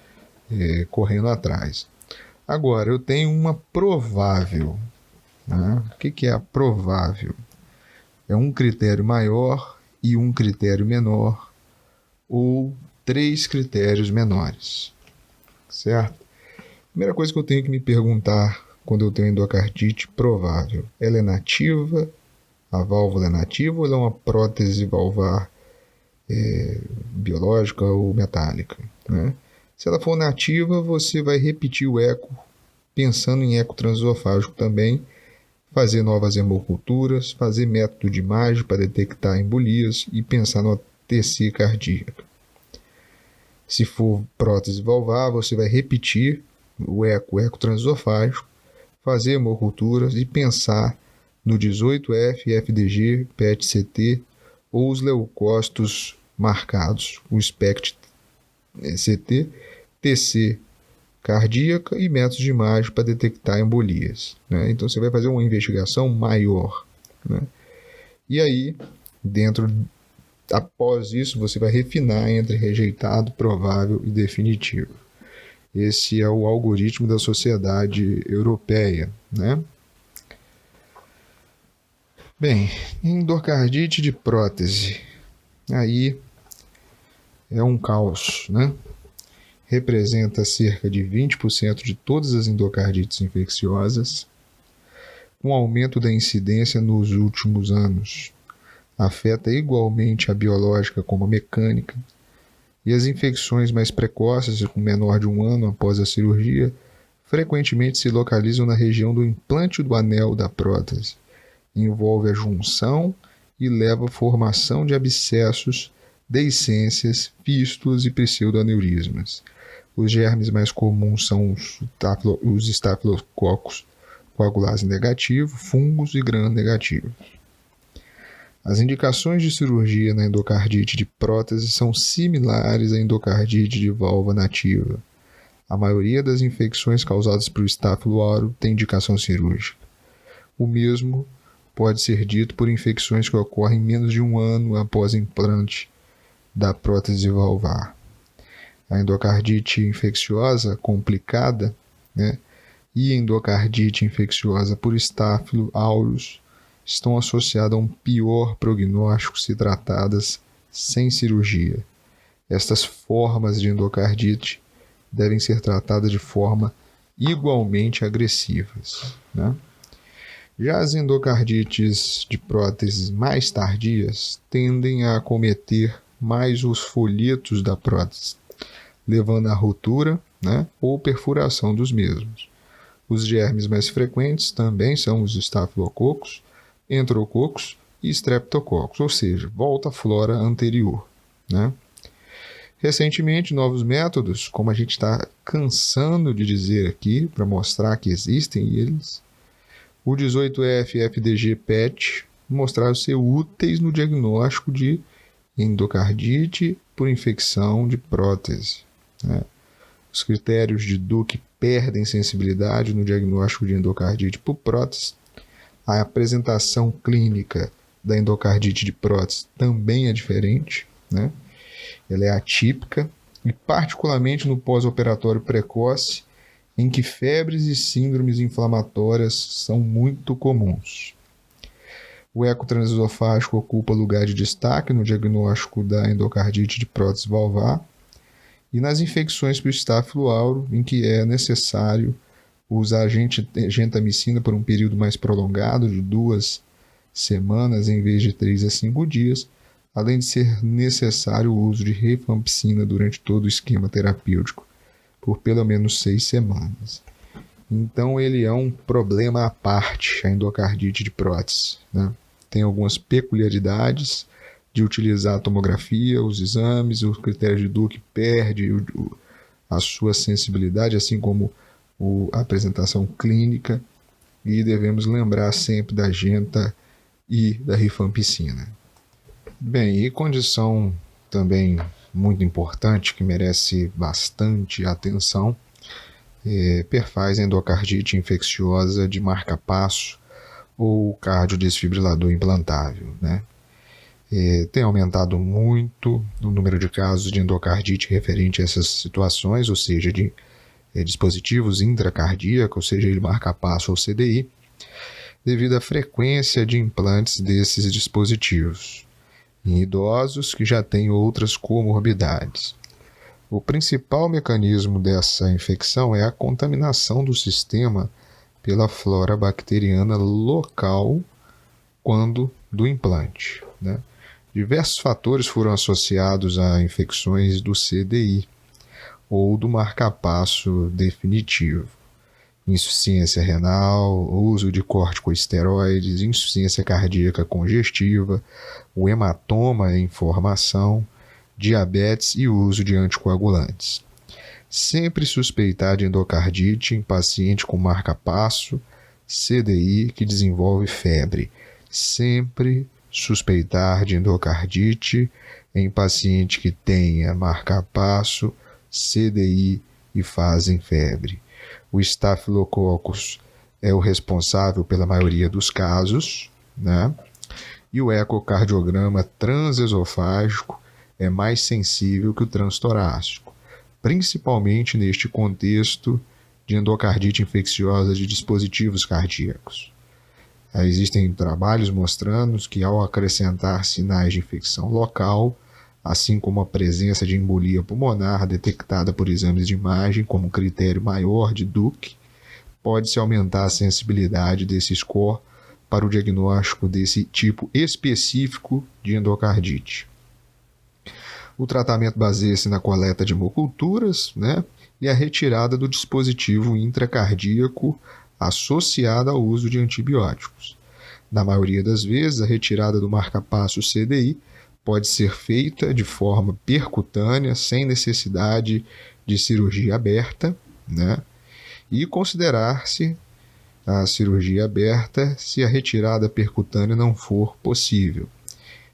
correndo atrás. Agora, eu tenho uma provável. Né? O que é a provável? É um critério maior e um critério menor, ou 3 critérios menores, certo? Primeira coisa que eu tenho que me perguntar quando eu tenho endocardite provável, ela é nativa, a válvula é nativa ou ela é uma prótese valvar biológica ou metálica, né? Se ela for nativa, você vai repetir o eco, pensando em eco transesofágico também, fazer novas hemoculturas, fazer método de imagem para detectar embolias e pensar no TC cardíaca. Se for prótese valvar, você vai repetir o eco transesofágico, fazer hemoculturas e pensar no 18F, FDG, PET-CT ou os leucócitos marcados, o SPECT-CT, TC cardíaca e métodos de imagem para detectar embolias, né? Então você vai fazer uma investigação maior, né? E aí, após isso, você vai refinar entre rejeitado, provável e definitivo. Esse é o algoritmo da Sociedade Europeia, né? Bem, endocardite de prótese, aí é um caos, né? Representa cerca de 20% de todas as endocardites infecciosas, com aumento da incidência nos últimos anos. Afeta igualmente a biológica como a mecânica, e as infecções mais precoces, com menor de 1 ano após a cirurgia, frequentemente se localizam na região do implante do anel da prótese. Envolve a junção e leva à formação de abscessos, deiscências, fístulas e pseudoaneurismas. Os germes mais comuns são os estafilococcus coagulase negativo, fungos e gram negativo. As indicações de cirurgia na endocardite de prótese são similares à endocardite de válvula nativa. A maioria das infecções causadas por Staphylo aureus tem indicação cirúrgica. O mesmo pode ser dito por infecções que ocorrem menos de 1 ano após implante da prótese valvar. A endocardite infecciosa complicada, né, e endocardite infecciosa por Staphylo aureus estão associadas a um pior prognóstico se tratadas sem cirurgia. Estas formas de endocardite devem ser tratadas de forma igualmente agressivas, né? Já as endocardites de próteses mais tardias tendem a acometer mais os folhetos da prótese, levando à ruptura, né, ou perfuração dos mesmos. Os germes mais frequentes também são os estafilococcus, enterococcus e streptococcus, ou seja, volta à flora anterior, né? Recentemente, novos métodos, como a gente está cansando de dizer aqui, para mostrar que existem eles, o 18F FDG PET mostraram ser úteis no diagnóstico de endocardite por infecção de prótese, né? Os critérios de Duke perdem sensibilidade no diagnóstico de endocardite por prótese. A apresentação clínica da endocardite de prótese também é diferente, né? Ela é atípica e particularmente no pós-operatório precoce, em que febres e síndromes inflamatórias são muito comuns. O eco transesofágico ocupa lugar de destaque no diagnóstico da endocardite de prótese valvar e nas infecções por Staphylo aureus, em que é necessário usar gentamicina por um período mais prolongado, de 2 semanas em vez de 3 a 5 dias, além de ser necessário o uso de rifampicina durante todo o esquema terapêutico, por pelo menos 6 semanas. Então ele é um problema à parte, a endocardite de prótese, né? Tem algumas peculiaridades de utilizar a tomografia, os exames, o critério de Duke perde a sua sensibilidade, assim como a apresentação clínica, e devemos lembrar sempre da genta e da rifampicina. Bem, e condição também muito importante, que merece bastante atenção, perfaz endocardite infecciosa de marca-passo, ou cardiodesfibrilador implantável, né? Tem aumentado muito o número de casos de endocardite referente a essas situações, ou seja, de dispositivos intracardíacos, seja ele marca-passo ou CDI, devido à frequência de implantes desses dispositivos em idosos que já têm outras comorbidades. O principal mecanismo dessa infecção é a contaminação do sistema pela flora bacteriana local quando do implante, né? Diversos fatores foram associados a infecções do CDI ou do marca-passo definitivo. Insuficiência renal, uso de corticosteroides, insuficiência cardíaca congestiva, o hematoma em formação, diabetes e uso de anticoagulantes. Sempre suspeitar de endocardite em paciente com marca-passo, CDI que desenvolve febre. Sempre suspeitar de endocardite em paciente que tenha marca-passo, CDI e fazem febre. O Staphylococcus é o responsável pela maioria dos casos, né? E o ecocardiograma transesofágico é mais sensível que o transtorácico, principalmente neste contexto de endocardite infecciosa de dispositivos cardíacos. Existem trabalhos mostrando que ao acrescentar sinais de infecção local, assim como a presença de embolia pulmonar detectada por exames de imagem como critério maior de Duke, pode-se aumentar a sensibilidade desse score para o diagnóstico desse tipo específico de endocardite. O tratamento baseia-se na coleta de hemoculturas, né, e a retirada do dispositivo intracardíaco associada ao uso de antibióticos. Na maioria das vezes, a retirada do marca-passo CDI pode ser feita de forma percutânea, sem necessidade de cirurgia aberta, né? E considerar-se a cirurgia aberta se a retirada percutânea não for possível.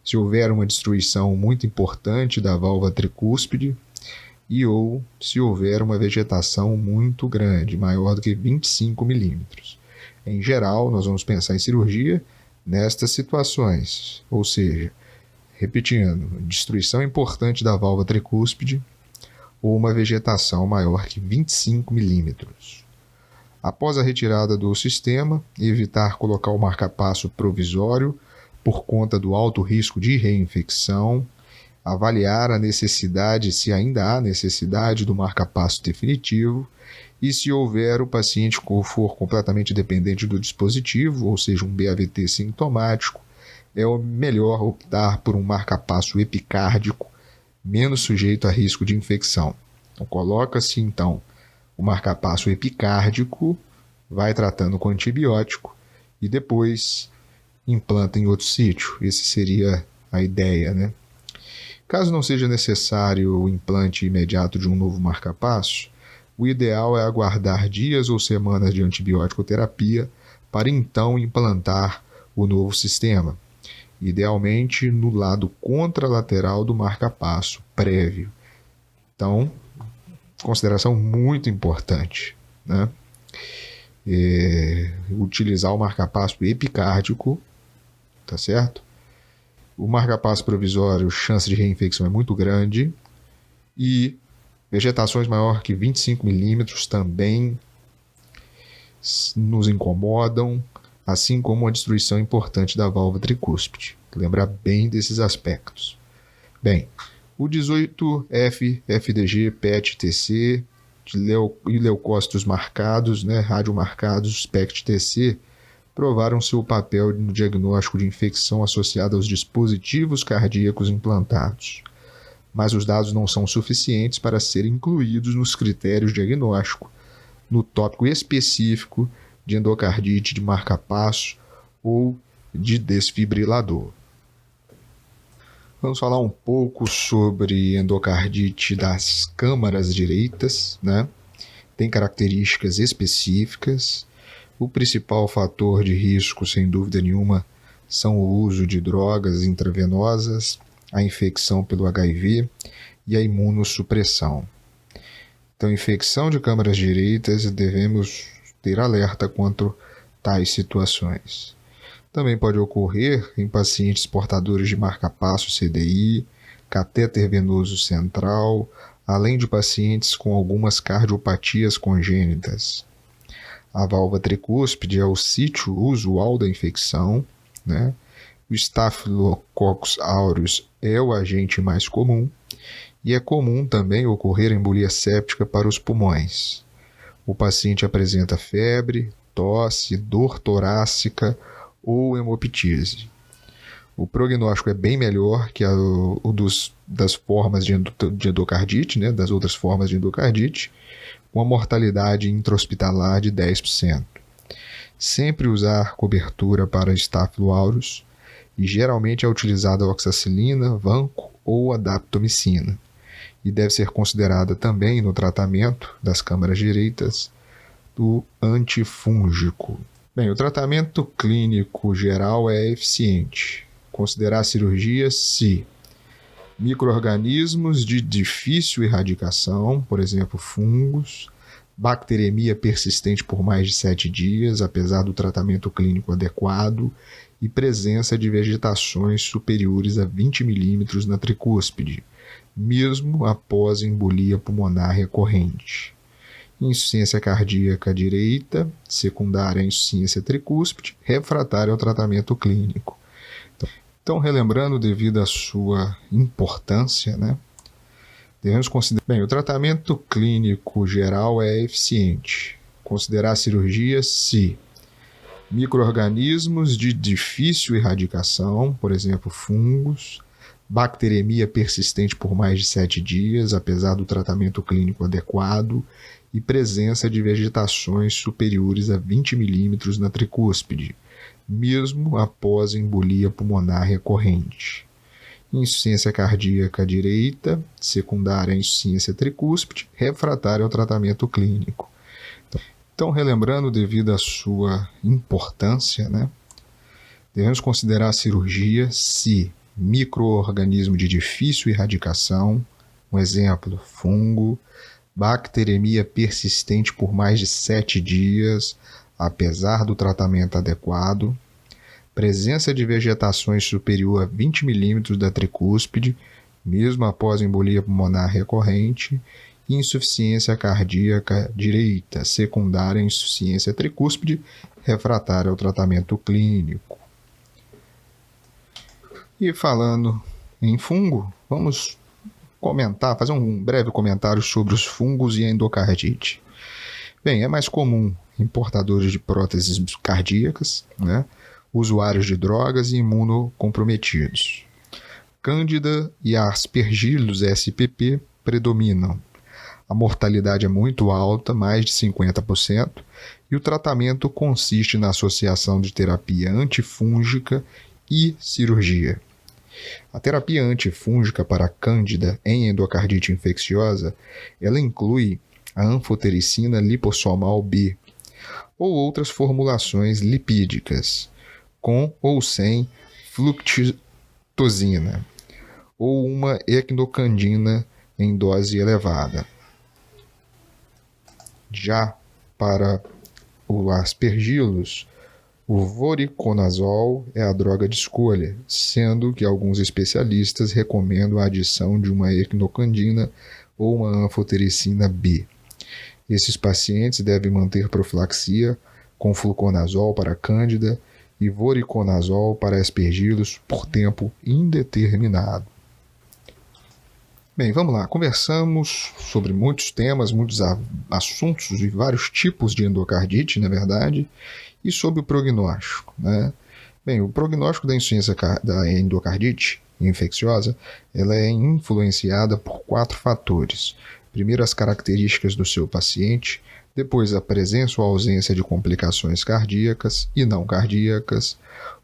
Se houver uma destruição muito importante da válvula tricúspide ou se houver uma vegetação muito grande, maior do que 25 milímetros. Em geral, nós vamos pensar em cirurgia nestas situações, ou seja, repetindo, destruição importante da válvula tricúspide ou uma vegetação maior que 25 milímetros. Após a retirada do sistema, evitar colocar o marca-passo provisório por conta do alto risco de reinfecção, avaliar a necessidade, se ainda há necessidade do marca-passo definitivo e se houver o paciente for completamente dependente do dispositivo, ou seja, um BAVT sintomático, é melhor optar por um marca-passo epicárdico menos sujeito a risco de infecção. Então, coloca-se então o marca-passo epicárdico, vai tratando com antibiótico e depois implanta em outro sítio. Essa seria a ideia, né? Caso não seja necessário o implante imediato de um novo marca-passo, o ideal é aguardar dias ou semanas de antibiótico terapia para então implantar o novo sistema, idealmente no lado contralateral do marca-passo prévio. Então, consideração muito importante, né? Utilizar o marca-passo epicárdico, tá certo? O marca-passo provisório, chance de reinfecção é muito grande e vegetações maior que 25 milímetros também nos incomodam, assim como a destruição importante da válvula tricúspide. Lembrar bem desses aspectos. Bem, o 18F, FDG, PET-TC e leucócitos marcados, né, radiomarcados, PET-TC, provaram seu papel no diagnóstico de infecção associada aos dispositivos cardíacos implantados. Mas os dados não são suficientes para serem incluídos nos critérios diagnósticos, no tópico específico de endocardite de marca-passo ou de desfibrilador. Vamos falar um pouco sobre endocardite das câmaras direitas, né? Tem características específicas. O principal fator de risco, sem dúvida nenhuma, são o uso de drogas intravenosas, a infecção pelo HIV e a imunossupressão. Então, infecção de câmaras direitas, devemos ter alerta quanto a tais situações. Também pode ocorrer em pacientes portadores de marca-passo CDI, catéter venoso central, além de pacientes com algumas cardiopatias congênitas. A válvula tricúspide é o sítio usual da infecção, né? O Staphylococcus aureus é o agente mais comum e é comum também ocorrer embolia séptica para os pulmões. O paciente apresenta febre, tosse, dor torácica ou hemoptise. O prognóstico é bem melhor que das formas de endocardite, né, das outras formas de endocardite, com a mortalidade intra-hospitalar de 10%. Sempre usar cobertura para Staphylo aureus e geralmente é utilizada a oxacilina, vanco ou a daptomicina. E deve ser considerada também no tratamento das câmaras direitas do antifúngico. Bem, o tratamento clínico geral é eficiente. Considerar a cirurgia se micro-organismos de difícil erradicação, por exemplo, fungos, bacteremia persistente por mais de 7 dias, apesar do tratamento clínico adequado, e presença de vegetações superiores a 20 milímetros na tricúspide, mesmo após embolia pulmonar recorrente. Insuficiência cardíaca direita, secundária à insuficiência tricúspide, refratária ao tratamento clínico. Então, relembrando, devido à sua importância, né, devemos considerar... Bem, o tratamento clínico geral é eficiente. Considerar a cirurgia se micro-organismos de difícil erradicação, por exemplo, fungos, bacteremia persistente por mais de 7 dias, apesar do tratamento clínico adequado, e presença de vegetações superiores a 20 milímetros na tricúspide, mesmo após embolia pulmonar recorrente. Insuficiência cardíaca direita, secundária à insuficiência tricúspide, refratária ao tratamento clínico. Então, relembrando, devido à sua importância, né, devemos considerar a cirurgia se micro-organismo de difícil erradicação, um exemplo, fungo, bacteremia persistente por mais de 7 dias, apesar do tratamento adequado, presença de vegetações superior a 20 milímetros da tricúspide, mesmo após embolia pulmonar recorrente, e insuficiência cardíaca direita, secundária à insuficiência tricúspide, refratária ao tratamento clínico. E falando em fungo, vamos fazer um breve comentário sobre os fungos e a endocardite. Bem, é mais comum em portadores de próteses cardíacas, né, usuários de drogas e imunocomprometidos. Cândida e Aspergillus SPP predominam. A mortalidade é muito alta, mais de 50%, e o tratamento consiste na associação de terapia antifúngica e cirurgia. A terapia antifúngica para a cândida em endocardite infecciosa, ela inclui a anfotericina lipossomal B ou outras formulações lipídicas, com ou sem fluticasona, ou uma echinocandina em dose elevada. Já para o Aspergillus, o voriconazol é a droga de escolha, sendo que alguns especialistas recomendam a adição de uma echinocandina ou uma anfotericina B. Esses pacientes devem manter profilaxia com fluconazol para cândida e voriconazol para Aspergillus por tempo indeterminado. Bem, vamos lá. Conversamos sobre muitos temas, muitos assuntos e vários tipos de endocardite, na verdade, e sobre o prognóstico, né? Bem, o prognóstico da insuficiência da endocardite infecciosa, ela é influenciada por 4 fatores. Primeiro, as características do seu paciente, depois a presença ou ausência de complicações cardíacas e não cardíacas,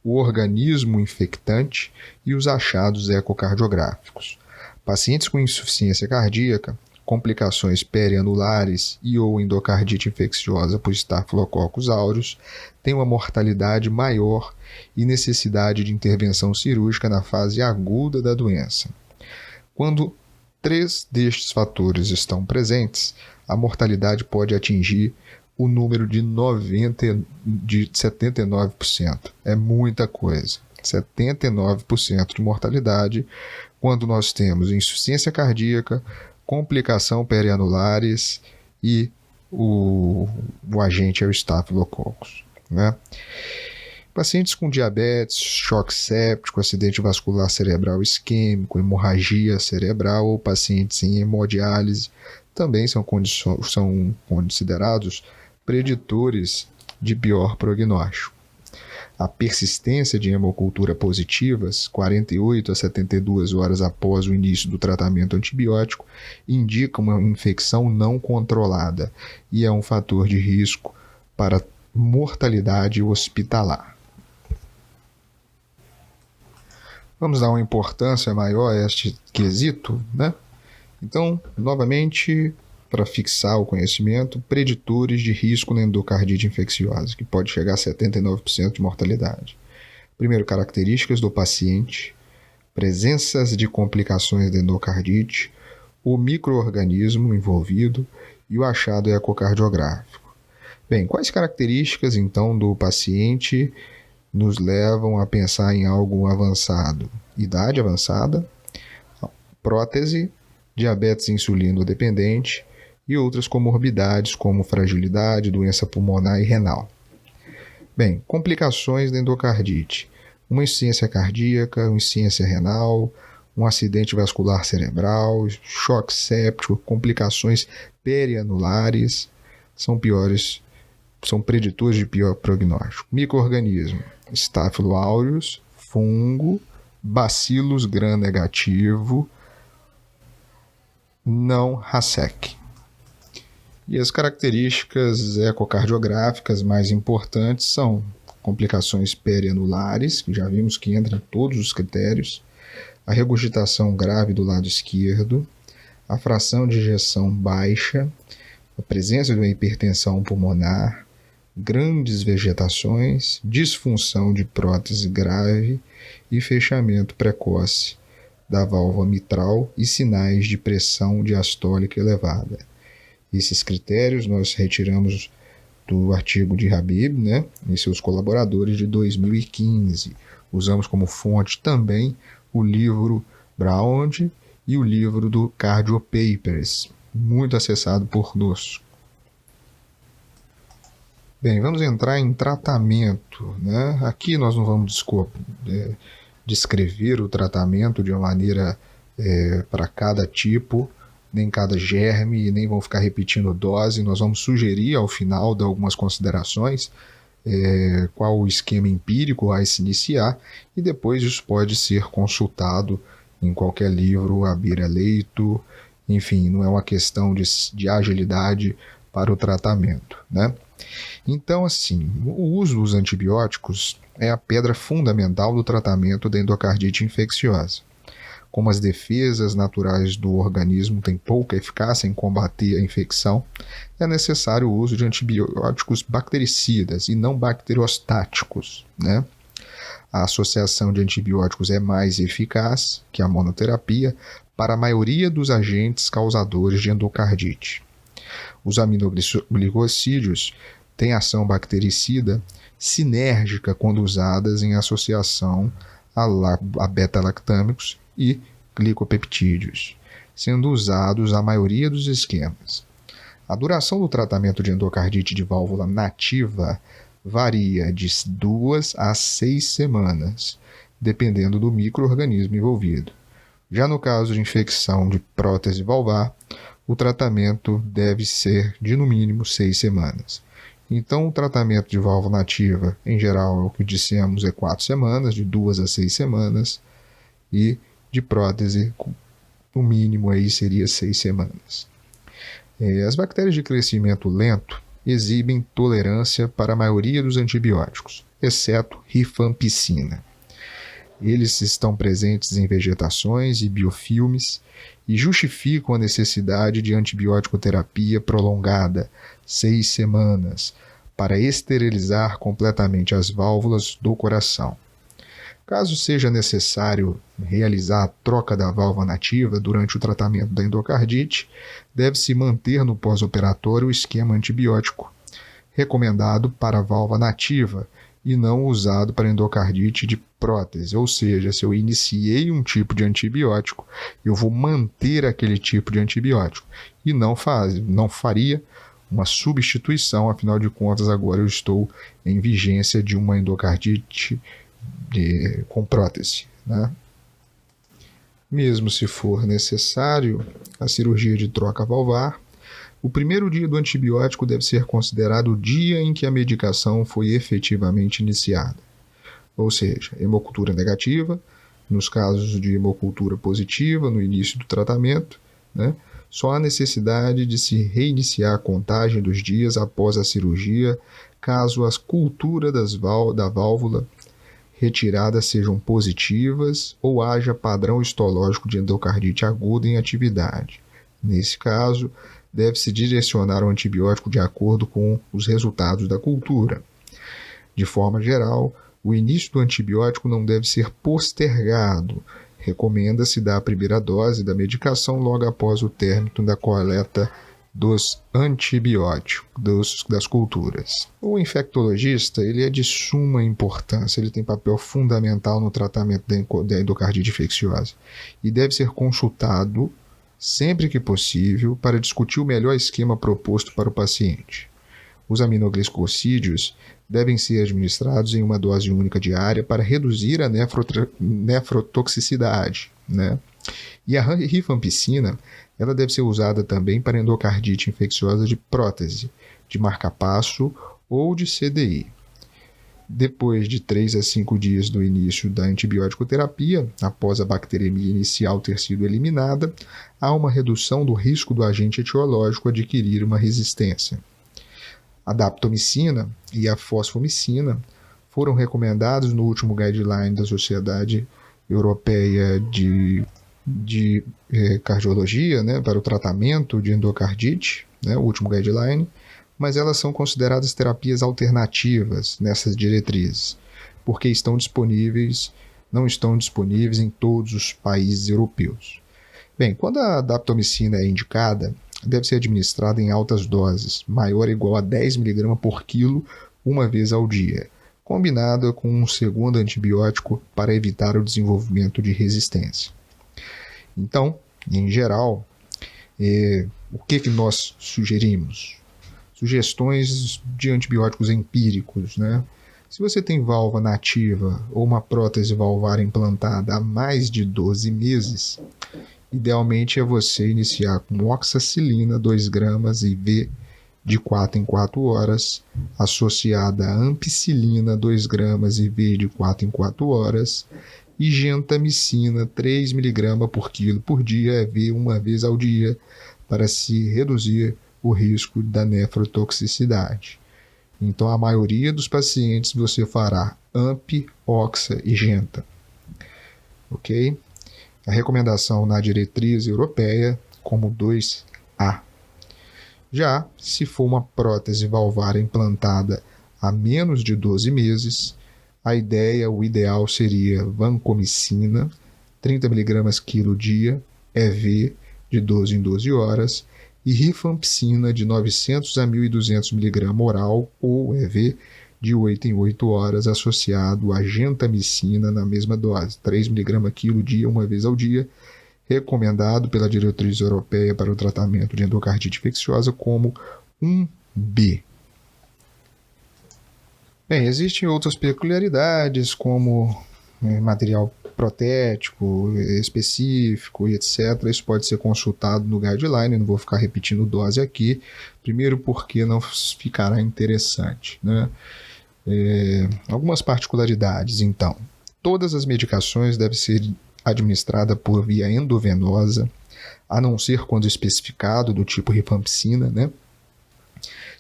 o organismo infectante e os achados ecocardiográficos. Pacientes com insuficiência cardíaca, complicações perianulares e ou endocardite infecciosa por Staphylococcus aureus têm uma mortalidade maior e necessidade de intervenção cirúrgica na fase aguda da doença. Quando 3 destes fatores estão presentes, a mortalidade pode atingir o número de 79%. É muita coisa. 79% de mortalidade quando nós temos insuficiência cardíaca, complicação perianulares e o agente é o Staphylococcus, né? Pacientes com diabetes, choque séptico, acidente vascular cerebral isquêmico, hemorragia cerebral ou pacientes em hemodiálise também são considerados preditores de pior prognóstico. A persistência de hemocultura positivas, 48 a 72 horas após o início do tratamento antibiótico, indica uma infecção não controlada e é um fator de risco para mortalidade hospitalar. Vamos dar uma importância maior a este quesito, né? Então, novamente, para fixar o conhecimento, preditores de risco na endocardite infecciosa, que pode chegar a 79% de mortalidade. Primeiro, características do paciente, presenças de complicações da endocardite, o micro-organismo envolvido e o achado ecocardiográfico. Bem, quais características, então, do paciente nos levam a pensar em algo avançado? Idade avançada, prótese, diabetes insulino-dependente e outras comorbidades como fragilidade, doença pulmonar e renal. Bem, complicações da endocardite. Uma insuficiência cardíaca, uma insuficiência renal, um acidente vascular cerebral, choque séptico, complicações perianulares são preditores de pior prognóstico. Micro-organismo, Staphylo aureus, fungo, Bacillus gram-negativo, não HASEC. E as características ecocardiográficas mais importantes são complicações perianulares, que já vimos que entram em todos os critérios, a regurgitação grave do lado esquerdo, a fração de ejeção baixa, a presença de uma hipertensão pulmonar, grandes vegetações, disfunção de prótese grave e fechamento precoce da válvula mitral e sinais de pressão diastólica elevada. Esses critérios nós retiramos do artigo de Habib, né, e seus colaboradores de 2015. Usamos como fonte também o livro Braund e o livro do Cardio Papers, muito acessado por nós. Bem, vamos entrar em tratamento, né? Aqui nós não vamos descrever o tratamento de uma maneira para cada tipo, nem cada germe, nem vamos ficar repetindo dose. Nós vamos sugerir ao final de algumas considerações qual o esquema empírico a se iniciar, e depois isso pode ser consultado em qualquer livro à beira-leito. Enfim, não é uma questão de agilidade para o tratamento, né? Então, assim, o uso dos antibióticos é a pedra fundamental do tratamento da endocardite infecciosa. Como as defesas naturais do organismo têm pouca eficácia em combater a infecção, é necessário o uso de antibióticos bactericidas e não bacteriostáticos, né? A associação de antibióticos é mais eficaz que a monoterapia para a maioria dos agentes causadores de endocardite. Os aminoglicosídeos têm ação bactericida sinérgica quando usadas em associação a beta-lactâmicos e glicopeptídeos, sendo usados a maioria dos esquemas. A duração do tratamento de endocardite de válvula nativa varia de 2 a 6 semanas, dependendo do micro-organismo envolvido. Já no caso de infecção de prótese valvar, o tratamento deve ser de no mínimo 6 semanas. Então, o tratamento de válvula nativa, em geral, o que dissemos é 4 semanas, de 2 a 6 semanas, e de prótese, no mínimo aí seria 6 semanas. As bactérias de crescimento lento exibem tolerância para a maioria dos antibióticos, exceto rifampicina. Eles estão presentes em vegetações e biofilmes e justificam a necessidade de antibiótico-terapia prolongada, 6 semanas, para esterilizar completamente as válvulas do coração. Caso seja necessário realizar a troca da válvula nativa durante o tratamento da endocardite, deve-se manter no pós-operatório o esquema antibiótico recomendado para válvula nativa e não usado para endocardite de prótese. Ou seja, se eu iniciei um tipo de antibiótico, eu vou manter aquele tipo de antibiótico e não faria uma substituição, afinal de contas agora eu estou em vigência de uma endocardite com prótese, né? Mesmo se for necessário a cirurgia de troca valvar, o primeiro dia do antibiótico deve ser considerado o dia em que a medicação foi efetivamente iniciada. Ou seja, hemocultura negativa, nos casos de hemocultura positiva, no início do tratamento, né, só há necessidade de se reiniciar a contagem dos dias após a cirurgia, caso as culturas da válvula retirada sejam positivas ou haja padrão histológico de endocardite aguda em atividade. Nesse caso, deve-se direcionar o antibiótico de acordo com os resultados da cultura. De forma geral, o início do antibiótico não deve ser postergado. Recomenda-se dar a primeira dose da medicação logo após o término da coleta dos antibióticos das culturas. O infectologista ele é de suma importância, ele tem papel fundamental no tratamento da endocardite infecciosa e deve ser consultado sempre que possível para discutir o melhor esquema proposto para o paciente. Os aminoglicosídeos devem ser administrados em uma dose única diária para reduzir a nefrotoxicidade, né? E a rifampicina ela deve ser usada também para endocardite infecciosa de prótese, de marcapasso ou de CDI. Depois de 3 a 5 dias do início da antibiótico-terapia, após a bacteremia inicial ter sido eliminada, há uma redução do risco do agente etiológico adquirir uma resistência. A daptomicina e a fosfomicina foram recomendados no último guideline da Sociedade Europeia de Cardiologia, né, para o tratamento de endocardite, né, o último guideline, mas elas são consideradas terapias alternativas nessas diretrizes, porque não estão disponíveis em todos os países europeus. Bem, quando a daptomicina é indicada, deve ser administrada em altas doses, maior ou igual a 10 mg por quilo, uma vez ao dia, combinada com um segundo antibiótico para evitar o desenvolvimento de resistência. Então, em geral, o que nós sugerimos? Sugestões de antibióticos empíricos, né? Se você tem válvula nativa ou uma prótese valvar implantada há mais de 12 meses, idealmente é você iniciar com oxacilina 2 gramas IV de 4 em 4 horas, associada a ampicilina 2 gramas IV de 4 em 4 horas e gentamicina 3 mg por quilo por dia IV uma vez ao dia para se reduzir o risco da nefrotoxicidade. Então, a maioria dos pacientes você fará AMP, OXA e Genta. Ok? A recomendação na diretriz europeia como 2A. Já, se for uma prótese valvar implantada há menos de 12 meses, o ideal seria vancomicina, 30 mg quilo dia, EV, de 12 em 12 horas, e rifampicina de 900 a 1.200 mg oral ou EV de 8 em 8 horas, associado a gentamicina na mesma dose, 3 mg quilo dia uma vez ao dia, recomendado pela diretriz europeia para o tratamento de endocardite infecciosa como 1B. Bem, existem outras peculiaridades como material protético, específico e etc. Isso pode ser consultado no guideline, não vou ficar repetindo dose aqui, primeiro porque não ficará interessante, né? Algumas particularidades, então. Todas as medicações devem ser administradas por via endovenosa, a não ser quando especificado do tipo rifampicina, né?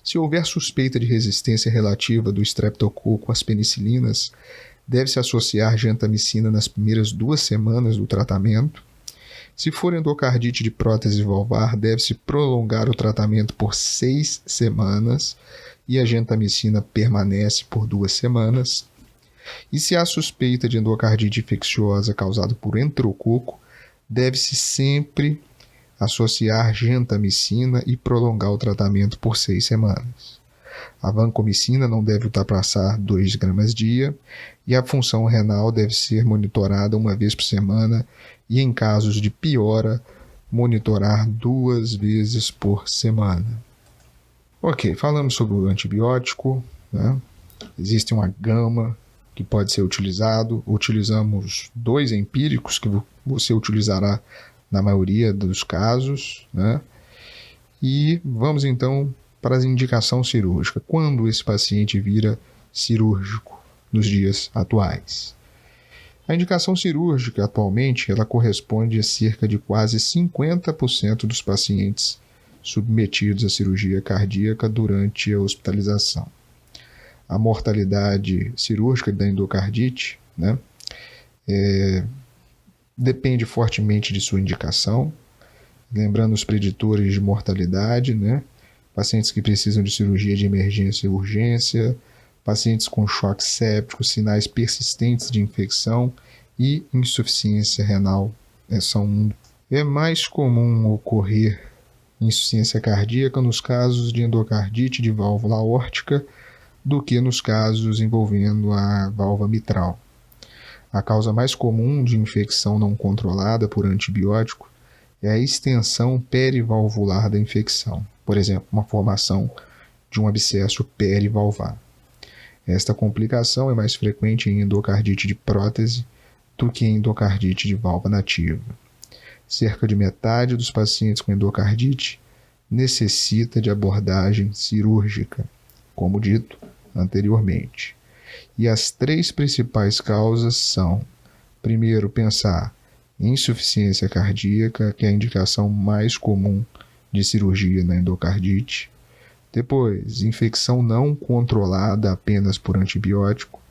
Se houver suspeita de resistência relativa do streptococo às penicilinas, deve-se associar gentamicina nas primeiras 2 semanas do tratamento. Se for endocardite de prótese valvar, deve-se prolongar o tratamento por 6 semanas e a gentamicina permanece por 2 semanas. E se há suspeita de endocardite infecciosa causada por enterococo, deve-se sempre associar gentamicina e prolongar o tratamento por 6 semanas. A vancomicina não deve ultrapassar 2 gramas dia e a função renal deve ser monitorada uma vez por semana e, em casos de piora, monitorar 2 vezes por semana. Ok, falamos sobre o antibiótico, né? Existe uma gama que pode ser utilizado. Utilizamos 2 empíricos que você utilizará na maioria dos casos, né? E vamos então para a indicação cirúrgica. Quando esse paciente vira cirúrgico nos dias atuais? A indicação cirúrgica atualmente ela corresponde a cerca de quase 50% dos pacientes submetidos à cirurgia cardíaca durante a hospitalização. A mortalidade cirúrgica da endocardite, né, depende fortemente de sua indicação. Lembrando os preditores de mortalidade, né, pacientes que precisam de cirurgia de emergência e urgência, pacientes com choque séptico, sinais persistentes de infecção e insuficiência renal são É mais comum ocorrer insuficiência cardíaca nos casos de endocardite de válvula aórtica do que nos casos envolvendo a válvula mitral. A causa mais comum de infecção não controlada por antibiótico é a extensão perivalvular da infecção, por exemplo, uma formação de um abscesso perivalvar. Esta complicação é mais frequente em endocardite de prótese do que em endocardite de válvula nativa. Cerca de metade dos pacientes com endocardite necessita de abordagem cirúrgica, como dito anteriormente. E as 3 principais causas são: primeiro, pensar em insuficiência cardíaca, que é a indicação mais comum de cirurgia na endocardite. Depois, infecção não controlada apenas por antibiótico,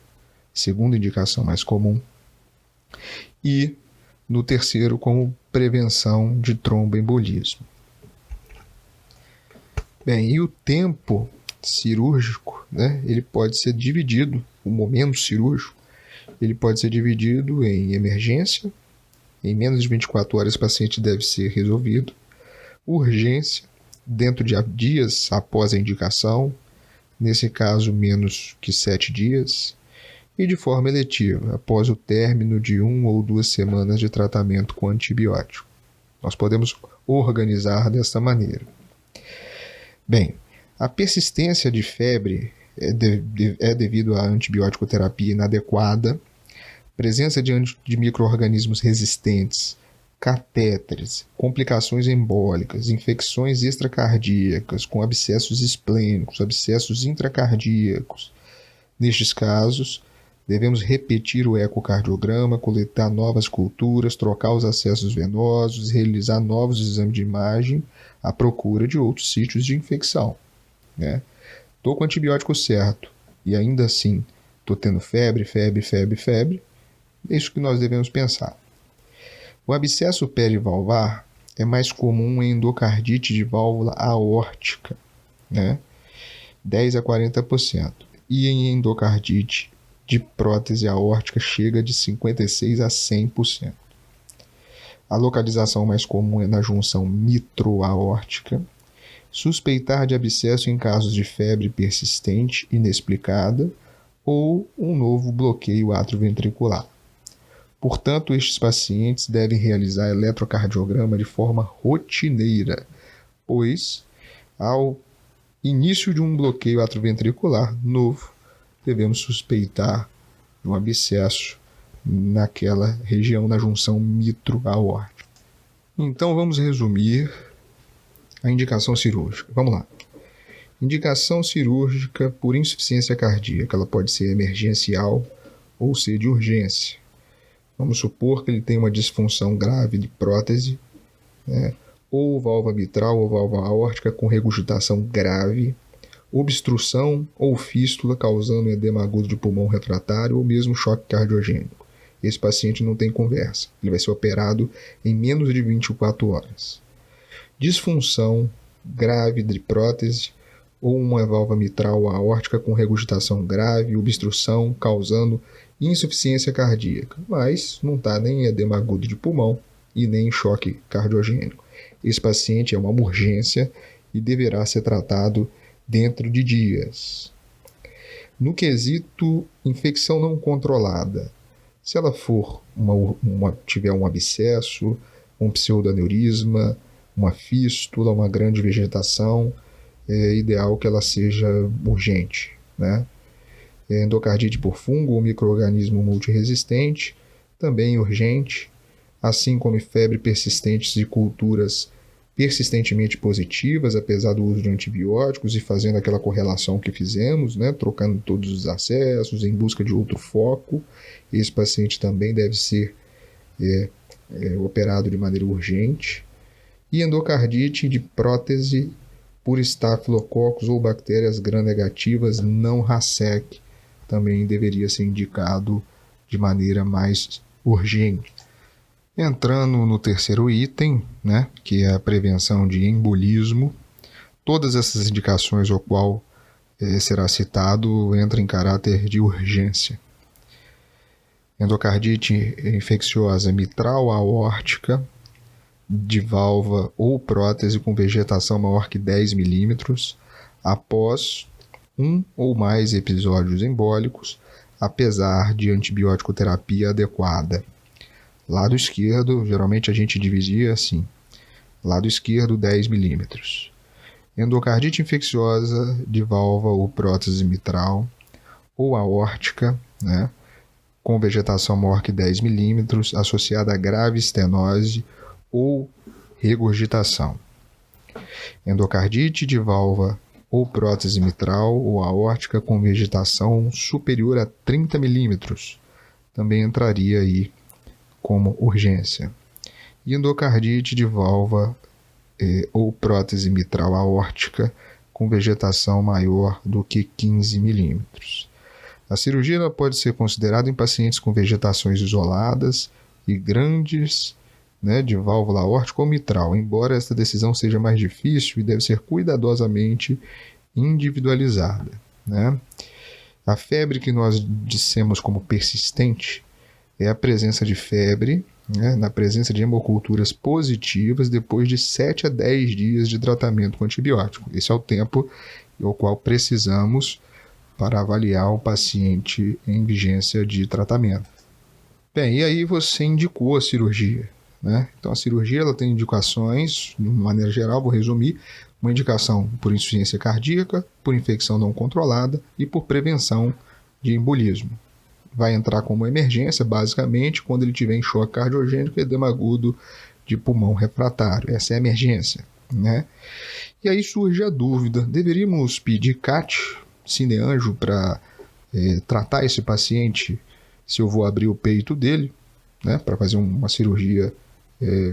segunda indicação mais comum. E, no terceiro, como prevenção de tromboembolismo. Bem, e o tempo cirúrgico, né, ele pode ser dividido, o momento cirúrgico, ele pode ser dividido em emergência, em menos de 24 horas o paciente deve ser resolvido, urgência, dentro de dias após a indicação, nesse caso menos que 7 dias, e de forma eletiva, após o término de 1 ou 2 semanas de tratamento com antibiótico. Nós podemos organizar desta maneira. Bem, a persistência de febre é devido à antibiótico-terapia inadequada, presença de micro-organismos resistentes, catéteres, complicações embólicas, infecções extracardíacas com abscessos esplênicos, abscessos intracardíacos. Nestes casos, devemos repetir o ecocardiograma, coletar novas culturas, trocar os acessos venosos, realizar novos exames de imagem à procura de outros sítios de infecção. Estou com o antibiótico certo e ainda assim estou tendo febre. É isso que nós devemos pensar. O abscesso perivalvar é mais comum em endocardite de válvula aórtica, 10 a 40%, e em endocardite de prótese aórtica chega de 56 a 100%. A localização mais comum é na junção mitro-aórtica. Suspeitar de abscesso em casos de febre persistente, inexplicada, ou um novo bloqueio atrioventricular. Portanto, estes pacientes devem realizar eletrocardiograma de forma rotineira, pois, ao início de um bloqueio atrioventricular novo, devemos suspeitar de um abscesso naquela região, na junção mitro-aórtica. Então, vamos resumir a indicação cirúrgica. Vamos lá. Indicação cirúrgica por insuficiência cardíaca. Ela pode ser emergencial ou ser de urgência. Vamos supor que ele tem uma disfunção grave de prótese, ou válvula mitral ou válvula aórtica com regurgitação grave, obstrução ou fístula causando edema agudo de pulmão refratário ou mesmo choque cardiogênico. Esse paciente não tem conversa. Ele vai ser operado em menos de 24 horas. Disfunção grave de prótese ou uma válvula mitral aórtica com regurgitação grave, obstrução causando insuficiência cardíaca, mas não está nem em edema agudo de pulmão e nem em choque cardiogênico. Esse paciente é uma urgência e deverá ser tratado dentro de dias. No quesito infecção não controlada, se ela for tiver um abscesso, um pseudoaneurisma, uma fístula, uma grande vegetação, é ideal que ela seja urgente, né? Endocardite por fungo ou micro-organismo multiresistente, também urgente, assim como febre persistente de culturas persistentemente positivas, apesar do uso de antibióticos e fazendo aquela correlação que fizemos, né, trocando todos os acessos em busca de outro foco. Esse paciente também deve ser operado de maneira urgente. E endocardite de prótese por estafilococcus ou bactérias gram-negativas não RASEC também deveria ser indicado de maneira mais urgente. Entrando no terceiro item, né, que é a prevenção de embolismo, todas essas indicações ao qual será citado entram em caráter de urgência. Endocardite infecciosa mitral aórtica, de válvula ou prótese com vegetação maior que 10 milímetros, após um ou mais episódios embólicos, apesar de antibiótico terapia adequada. Lado esquerdo, geralmente a gente dividia assim. Lado esquerdo, 10 milímetros. Endocardite infecciosa de válvula ou prótese mitral ou aórtica, né, com vegetação maior que 10 milímetros, associada a grave estenose ou regurgitação. Endocardite de válvula ou prótese mitral ou aórtica com vegetação superior a 30 milímetros, também entraria aí como urgência. E endocardite de válvula ou prótese mitral aórtica com vegetação maior do que 15 milímetros. A cirurgia pode ser considerada em pacientes com vegetações isoladas e grandes, né, de válvula aórtica ou mitral, embora esta decisão seja mais difícil e deve ser cuidadosamente individualizada, né? A febre que nós dissemos como persistente é a presença de febre, né, na presença de hemoculturas positivas depois de 7 a 10 dias de tratamento com antibiótico. Esse é o tempo ao qual precisamos para avaliar o paciente em vigência de tratamento. Bem, e aí você indicou a cirurgia, né? Então a cirurgia ela tem indicações, de maneira geral, vou resumir, uma indicação por insuficiência cardíaca, por infecção não controlada e por prevenção de embolismo. Vai entrar como emergência, basicamente, quando ele tiver em choque cardiogênico e edema agudo de pulmão refratário. Essa é a emergência, né? E aí surge a dúvida, deveríamos pedir CAT, cineanjo, para tratar esse paciente se eu vou abrir o peito dele, né, para fazer uma cirurgia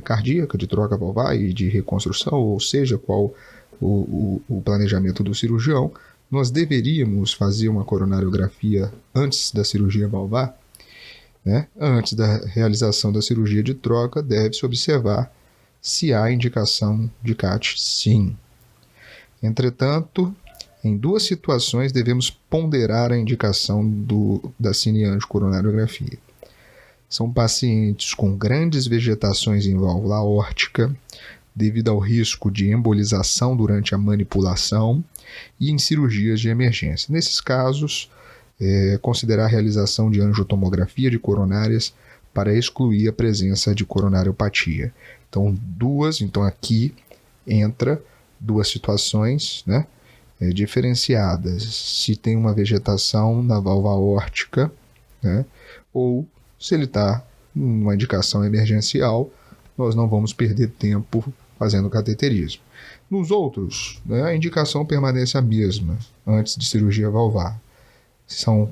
cardíaca, de troca valvar e de reconstrução, ou seja, qual o planejamento do cirurgião. Nós deveríamos fazer uma coronariografia antes da cirurgia valvar, né? Antes da realização da cirurgia de troca, deve-se observar se há indicação de CAT, sim. Entretanto, em duas situações devemos ponderar a indicação da cineangiocoronariografia. São pacientes com grandes vegetações em válvula aórtica, devido ao risco de embolização durante a manipulação e em cirurgias de emergência. Nesses casos, considerar a realização de angiotomografia de coronárias para excluir a presença de coronariopatia. Então aqui entra duas situações, né, diferenciadas. Se tem uma vegetação na válvula aórtica, né, ou se ele está numa indicação emergencial, nós não vamos perder tempo fazendo cateterismo. Nos outros, né, a indicação permanece a mesma antes de cirurgia valvar. São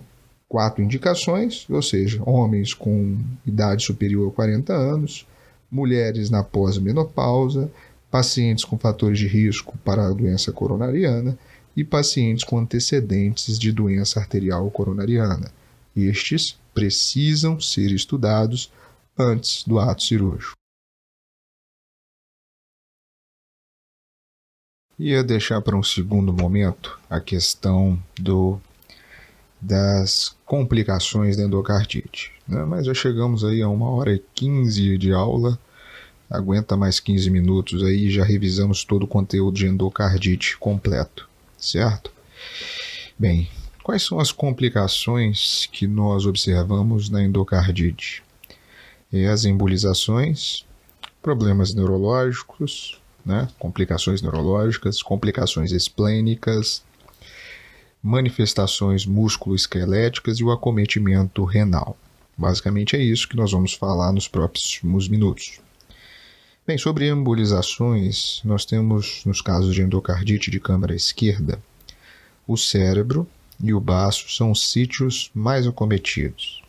4 indicações, ou seja, homens com idade superior a 40 anos, mulheres na pós-menopausa, pacientes com fatores de risco para a doença coronariana e pacientes com antecedentes de doença arterial coronariana. Estes precisam ser estudados antes do ato cirúrgico. Ia deixar para um segundo momento a questão das complicações da endocardite, né? Mas já chegamos aí a 1h15 de aula, aguenta mais 15 minutos aí e já revisamos todo o conteúdo de endocardite completo. certo? Bem, quais são as complicações que nós observamos na endocardite? As embolizações, problemas neurológicos, né? Complicações neurológicas, complicações esplênicas, manifestações musculoesqueléticas e o acometimento renal. Basicamente é isso que nós vamos falar nos próximos minutos. Bem, sobre embolizações, nós temos, nos casos de endocardite de câmara esquerda, o cérebro e o baço são os sítios mais acometidos.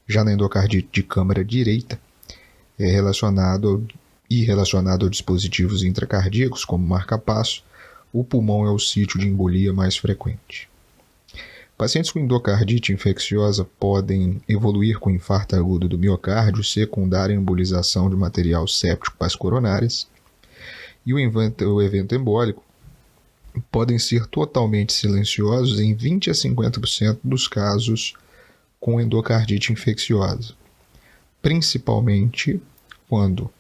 Já na endocardite de câmara direita, é relacionado a dispositivos intracardíacos, como marca-passo, o pulmão é o sítio de embolia mais frequente. Pacientes com endocardite infecciosa podem evoluir com infarto agudo do miocárdio secundário à embolização de material séptico para as coronárias, e o evento embólico podem ser totalmente silenciosos em 20 a 50% dos casos com endocardite infecciosa, principalmente quando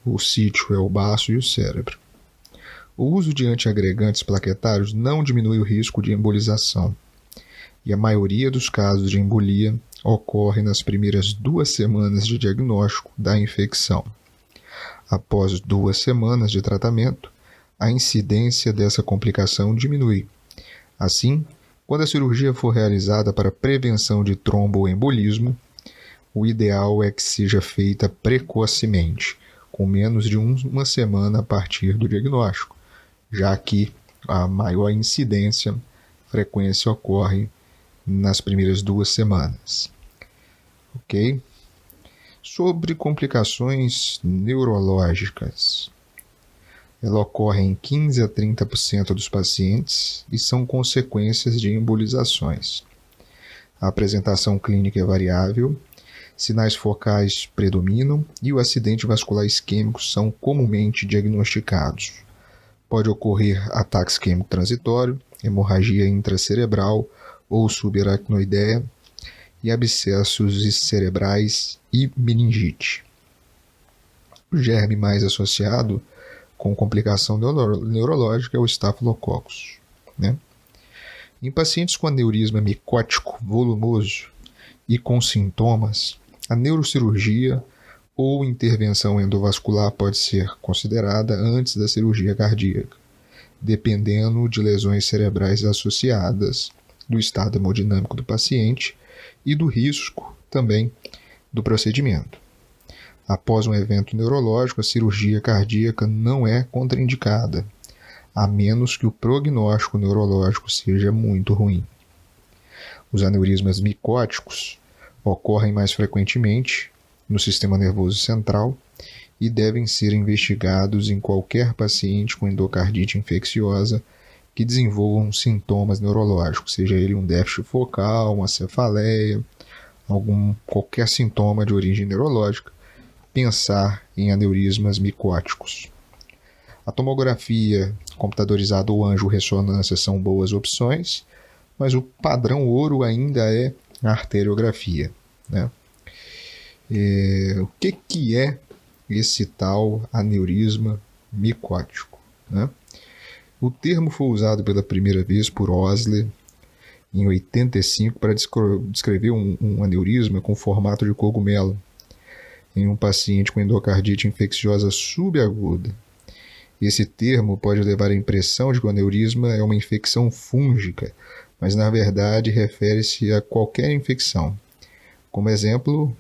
o sítio é o baço e o cérebro. O uso de antiagregantes plaquetários não diminui o risco de embolização, e a maioria dos casos de embolia ocorre nas primeiras 2 semanas de diagnóstico da infecção. Após 2 semanas de tratamento, a incidência dessa complicação diminui. Assim, quando a cirurgia for realizada para prevenção de tromboembolismo, o ideal é que seja feita precocemente, com menos de 1 semana a partir do diagnóstico, já que a maior frequência ocorre nas primeiras 2 semanas. Ok? Sobre complicações neurológicas. Ela ocorre em 15 a 30% dos pacientes e são consequências de embolizações. A apresentação clínica é variável, sinais focais predominam e o acidente vascular isquêmico são comumente diagnosticados. Pode ocorrer ataque isquêmico transitório, hemorragia intracerebral ou subaracnoideia e abscessos cerebrais e meningite. O germe mais associado com complicação neurológica é o Staphylococcus, né? Em pacientes com aneurisma micótico volumoso e com sintomas, a neurocirurgia ou intervenção endovascular pode ser considerada antes da cirurgia cardíaca, dependendo de lesões cerebrais associadas, do estado hemodinâmico do paciente e do risco também do procedimento. Após um evento neurológico, a cirurgia cardíaca não é contraindicada, a menos que o prognóstico neurológico seja muito ruim. Os aneurismas micóticos ocorrem mais frequentemente no sistema nervoso central e devem ser investigados em qualquer paciente com endocardite infecciosa que desenvolvam sintomas neurológicos, seja ele um déficit focal, uma cefaleia, qualquer sintoma de origem neurológica, pensar em aneurismas micóticos. A tomografia computadorizada ou angiorressonância são boas opções, mas o padrão ouro ainda é a arteriografia, né? O que é esse tal aneurisma micótico, né? O termo foi usado pela primeira vez por Osler em 85 para descrever um aneurisma com formato de cogumelo em um paciente com endocardite infecciosa subaguda. Esse termo pode levar à impressão de que o aneurisma é uma infecção fúngica, mas na verdade refere-se a qualquer infecção. Como exemplo,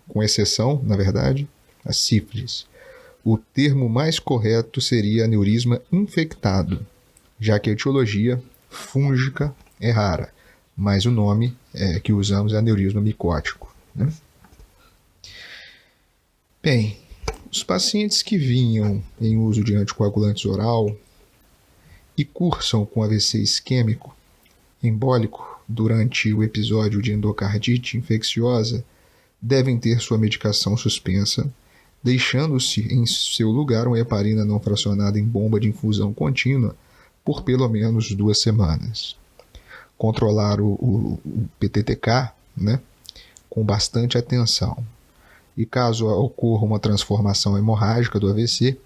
com exceção, na verdade, a sífilis. O termo mais correto seria aneurisma infectado, já que a etiologia fúngica é rara, mas o nome que usamos é aneurisma micótico, né? Bem, os pacientes que vinham em uso de anticoagulantes oral e cursam com AVC isquêmico embólico durante o episódio de endocardite infecciosa devem ter sua medicação suspensa, deixando-se em seu lugar uma heparina não fracionada em bomba de infusão contínua por pelo menos 2 semanas. Controlar o PTTK, né, com bastante atenção. E caso ocorra uma transformação hemorrágica do AVC,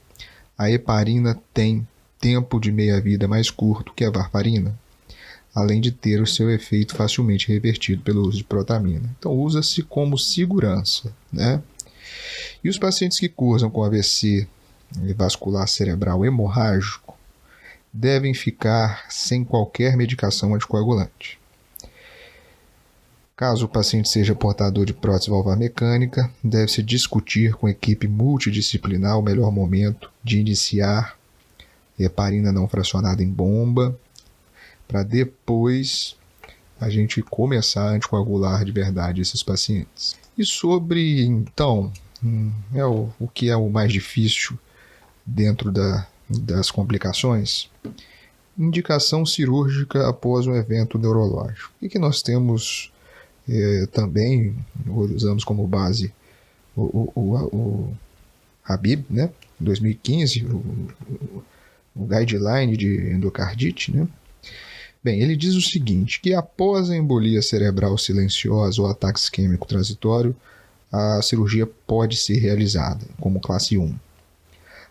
a heparina tem tempo de meia-vida mais curto que a varfarina, além de ter o seu efeito facilmente revertido pelo uso de protamina. Então, usa-se como segurança, né? E os pacientes que cursam com AVC vascular cerebral hemorrágico devem ficar sem qualquer medicação anticoagulante. Caso o paciente seja portador de prótese valvar mecânica, deve-se discutir com a equipe multidisciplinar o melhor momento de iniciar heparina não fracionada em bomba, para depois a gente começar a anticoagular de verdade esses pacientes. E sobre, então, o que é o mais difícil dentro das complicações? Indicação cirúrgica após um evento neurológico. O que nós temos também, usamos como base o Habib, né? 2015, o guideline de endocardite, né? Bem, ele diz o seguinte, que após a embolia cerebral silenciosa ou ataque isquêmico transitório, a cirurgia pode ser realizada como classe 1.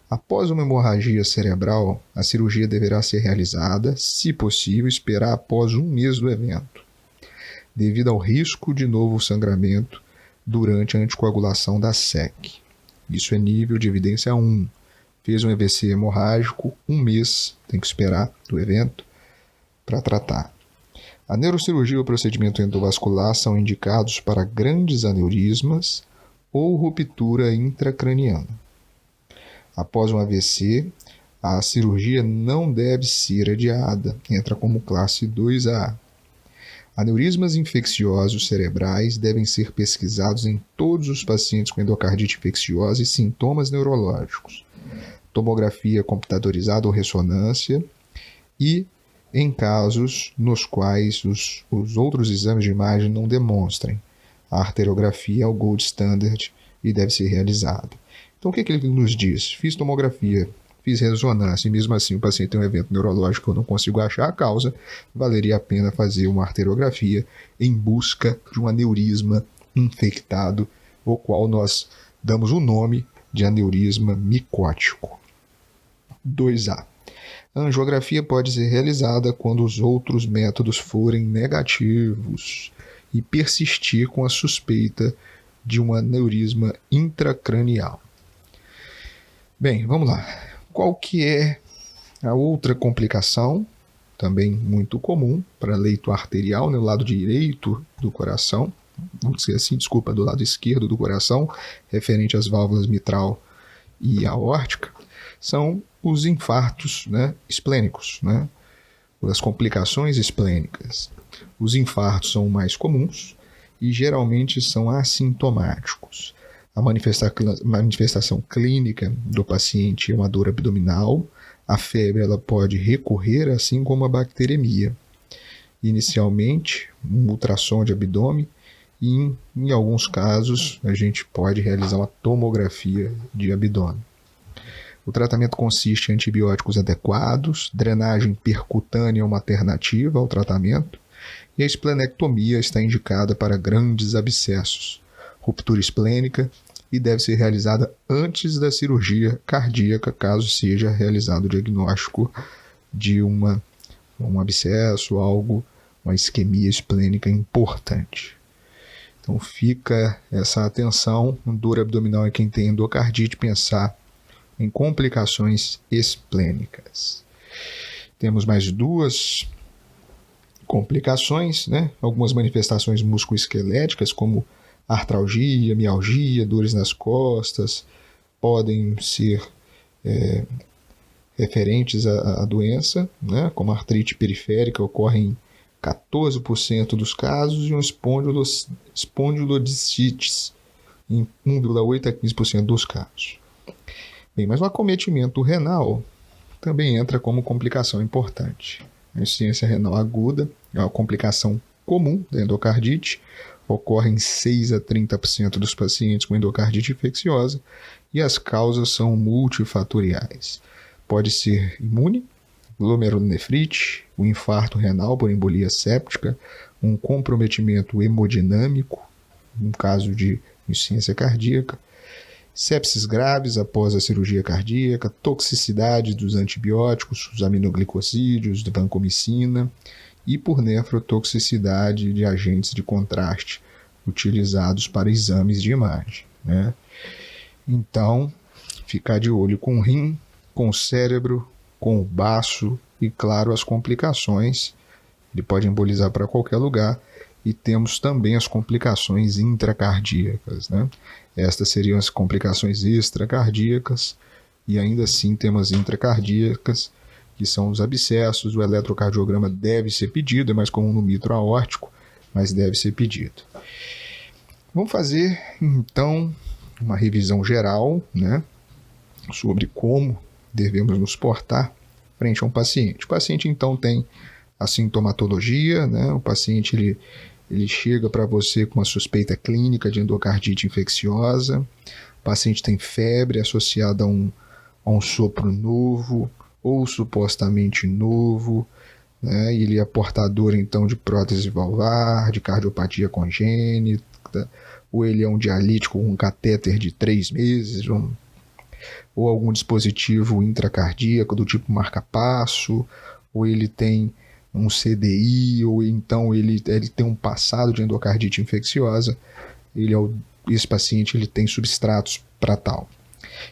Após uma hemorragia cerebral, a cirurgia deverá ser realizada, se possível, esperar após 1 mês do evento, devido ao risco de novo sangramento durante a anticoagulação da SEC. Isso é nível de evidência 1. Fez um AVC hemorrágico, 1 mês, tem que esperar do evento para tratar. A neurocirurgia e o procedimento endovascular são indicados para grandes aneurismas ou ruptura intracraniana. Após um AVC, a cirurgia não deve ser adiada, entra como classe 2A. Aneurismas infecciosos cerebrais devem ser pesquisados em todos os pacientes com endocardite infecciosa e sintomas neurológicos, tomografia computadorizada ou ressonância, e em casos nos quais os outros exames de imagem não demonstrem. A arteriografia é o gold standard e deve ser realizada. Então, o que ele nos diz? Fiz tomografia, fiz ressonância e mesmo assim o paciente tem um evento neurológico, eu não consigo achar a causa, valeria a pena fazer uma arteriografia em busca de um aneurisma infectado, o qual nós damos o nome de aneurisma micótico. 2A. A angiografia pode ser realizada quando os outros métodos forem negativos e persistir com a suspeita de um aneurisma intracranial. Bem, vamos lá. Qual que é a outra complicação, também muito comum para leito arterial, no lado direito do coração, vamos dizer assim, do lado esquerdo do coração, referente às válvulas mitral e aórtica, são os infartos, né, esplênicos, né, as complicações esplênicas. Os infartos são mais comuns e geralmente são assintomáticos. A manifestação clínica do paciente é uma dor abdominal, a febre ela pode recorrer, assim como a bacteremia. Inicialmente, um ultrassom de abdômen e, em alguns casos, a gente pode realizar uma tomografia de abdômen. O tratamento consiste em antibióticos adequados, drenagem percutânea é uma alternativa ao tratamento, e a esplenectomia está indicada para grandes abscessos, ruptura esplênica, e deve ser realizada antes da cirurgia cardíaca, caso seja realizado o diagnóstico de um abscesso, uma isquemia esplênica importante. Então fica essa atenção, dor abdominal é quem tem endocardite, pensar em complicações esplênicas. Temos mais 2 complicações, né? Algumas manifestações musculoesqueléticas, como artralgia, mialgia, dores nas costas, podem ser referentes à doença, né? Como a artrite periférica, ocorre em 14% dos casos, e um espondilodiscites em 1,8% a 15% dos casos. Bem, mas o acometimento renal também entra como complicação importante. A insuficiência renal aguda é uma complicação comum da endocardite, ocorre em 6 a 30% dos pacientes com endocardite infecciosa e as causas são multifatoriais. Pode ser imune, glomerulonefrite, o infarto renal por embolia séptica, um comprometimento hemodinâmico, um caso de insuficiência cardíaca, sepses graves após a cirurgia cardíaca, toxicidade dos antibióticos, os aminoglicosídeos, da vancomicina, e por nefrotoxicidade de agentes de contraste utilizados para exames de imagem, né? Então, ficar de olho com o rim, com o cérebro, com o baço e, claro, as complicações. Ele pode embolizar para qualquer lugar. E temos também as complicações intracardíacas, né? Estas seriam as complicações extracardíacas, e ainda assim temos as intracardíacas, que são os abscessos. O eletrocardiograma deve ser pedido, é mais comum no mitro aórtico, mas deve ser pedido. Vamos fazer, então, uma revisão geral, né, sobre como devemos nos portar frente a um paciente. O paciente, então, tem a sintomatologia, né? O paciente ele chega para você com uma suspeita clínica de endocardite infecciosa. O paciente tem febre associada a um sopro novo ou supostamente novo, né? E ele é portador, então, de prótese valvar, de cardiopatia congênita, ou ele é um dialítico com um catéter de 3 meses, ou algum dispositivo intracardíaco do tipo marca-passo, ou ele tem um CDI, ou então ele tem um passado de endocardite infecciosa. Esse paciente ele tem substratos para tal.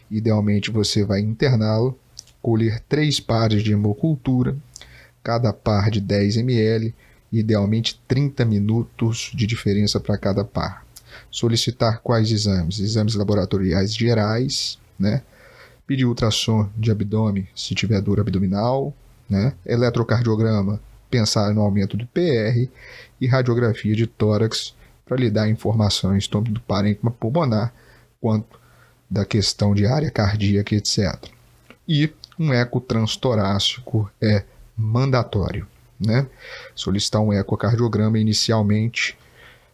Idealmente você vai interná-lo, colher 3 pares de hemocultura, cada par de 10 ml, idealmente 30 minutos de diferença para cada par. Solicitar quais exames? Exames laboratoriais gerais, né? Pedir ultrassom de abdômen se tiver dor abdominal, né? Eletrocardiograma, pensar no aumento do PR, e radiografia de tórax para lhe dar informações tanto do parênquima pulmonar quanto da questão de área cardíaca, etc. E um eco transtorácico é mandatório, né? Solicitar um ecocardiograma inicialmente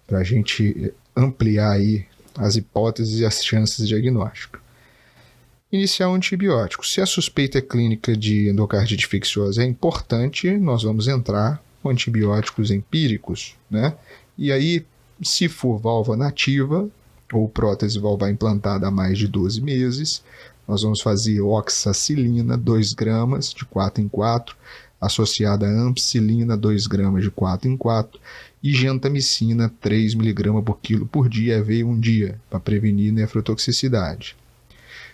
para a gente ampliar aí as hipóteses e as chances de diagnóstico. Iniciar um antibiótico. Se a suspeita clínica de endocardite infecciosa é importante, nós vamos entrar com antibióticos empíricos, né? E aí, se for válvula nativa ou prótese valvar implantada há mais de 12 meses, nós vamos fazer oxacilina, 2 gramas de 4 em 4, associada a ampicilina, 2 gramas de 4 em 4, e gentamicina, 3 mg por quilo por dia, EV 1 dia, para prevenir nefrotoxicidade.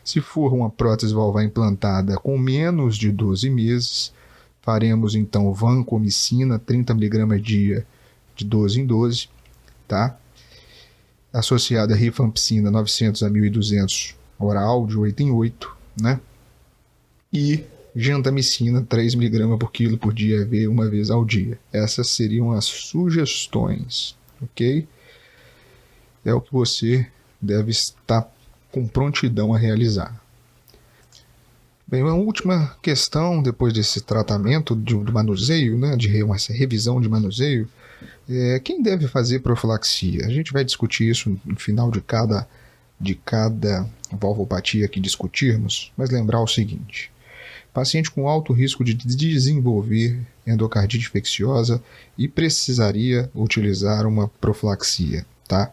Se for uma prótese valvar implantada com menos de 12 meses, faremos então vancomicina, 30 mg dia, de 12 em 12, tá? Associada a rifampicina, 900 a 1.200 oral, de 8 em 8, né? E gentamicina, 3 mg por quilo por dia, EV, uma vez ao dia. Essas seriam as sugestões, ok? É o que você deve estar com prontidão a realizar. Bem, uma última questão, depois desse tratamento do manuseio, né, essa revisão de manuseio, quem deve fazer profilaxia? A gente vai discutir isso no final de cada valvopatia que discutirmos, mas lembrar o seguinte: paciente com alto risco de desenvolver endocardite infecciosa e precisaria utilizar uma profilaxia, tá?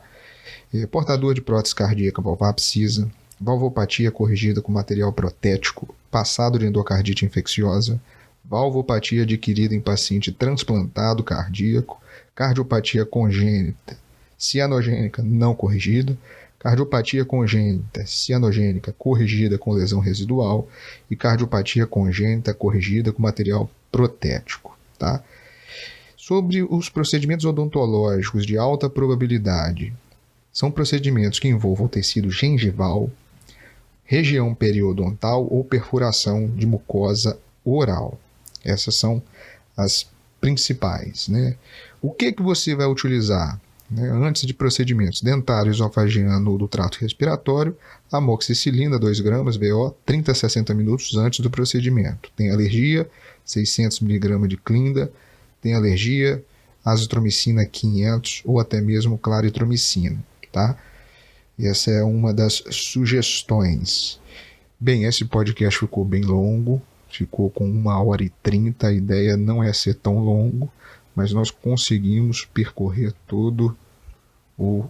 Portador de prótese cardíaca valvar precisa, valvopatia corrigida com material protético, passado de endocardite infecciosa, valvopatia adquirida em paciente transplantado cardíaco, cardiopatia congênita cianogênica não corrigida, cardiopatia congênita cianogênica corrigida com lesão residual e cardiopatia congênita corrigida com material protético, tá? Sobre os procedimentos odontológicos de alta probabilidade, são procedimentos que envolvam tecido gengival, região periodontal ou perfuração de mucosa oral. Essas são as principais, né? O que você vai utilizar, né, antes de procedimentos dentário, esofagiano ou do trato respiratório? Amoxicilina, 2 gramas, VO, 30 a 60 minutos antes do procedimento. Tem alergia, 600 mg de clinda. Tem alergia, azitromicina 500 ou até mesmo claritromicina, tá? Essa é uma das sugestões. Bem, esse podcast ficou bem longo, ficou com 1h30, a ideia não é ser tão longo, mas nós conseguimos percorrer todo o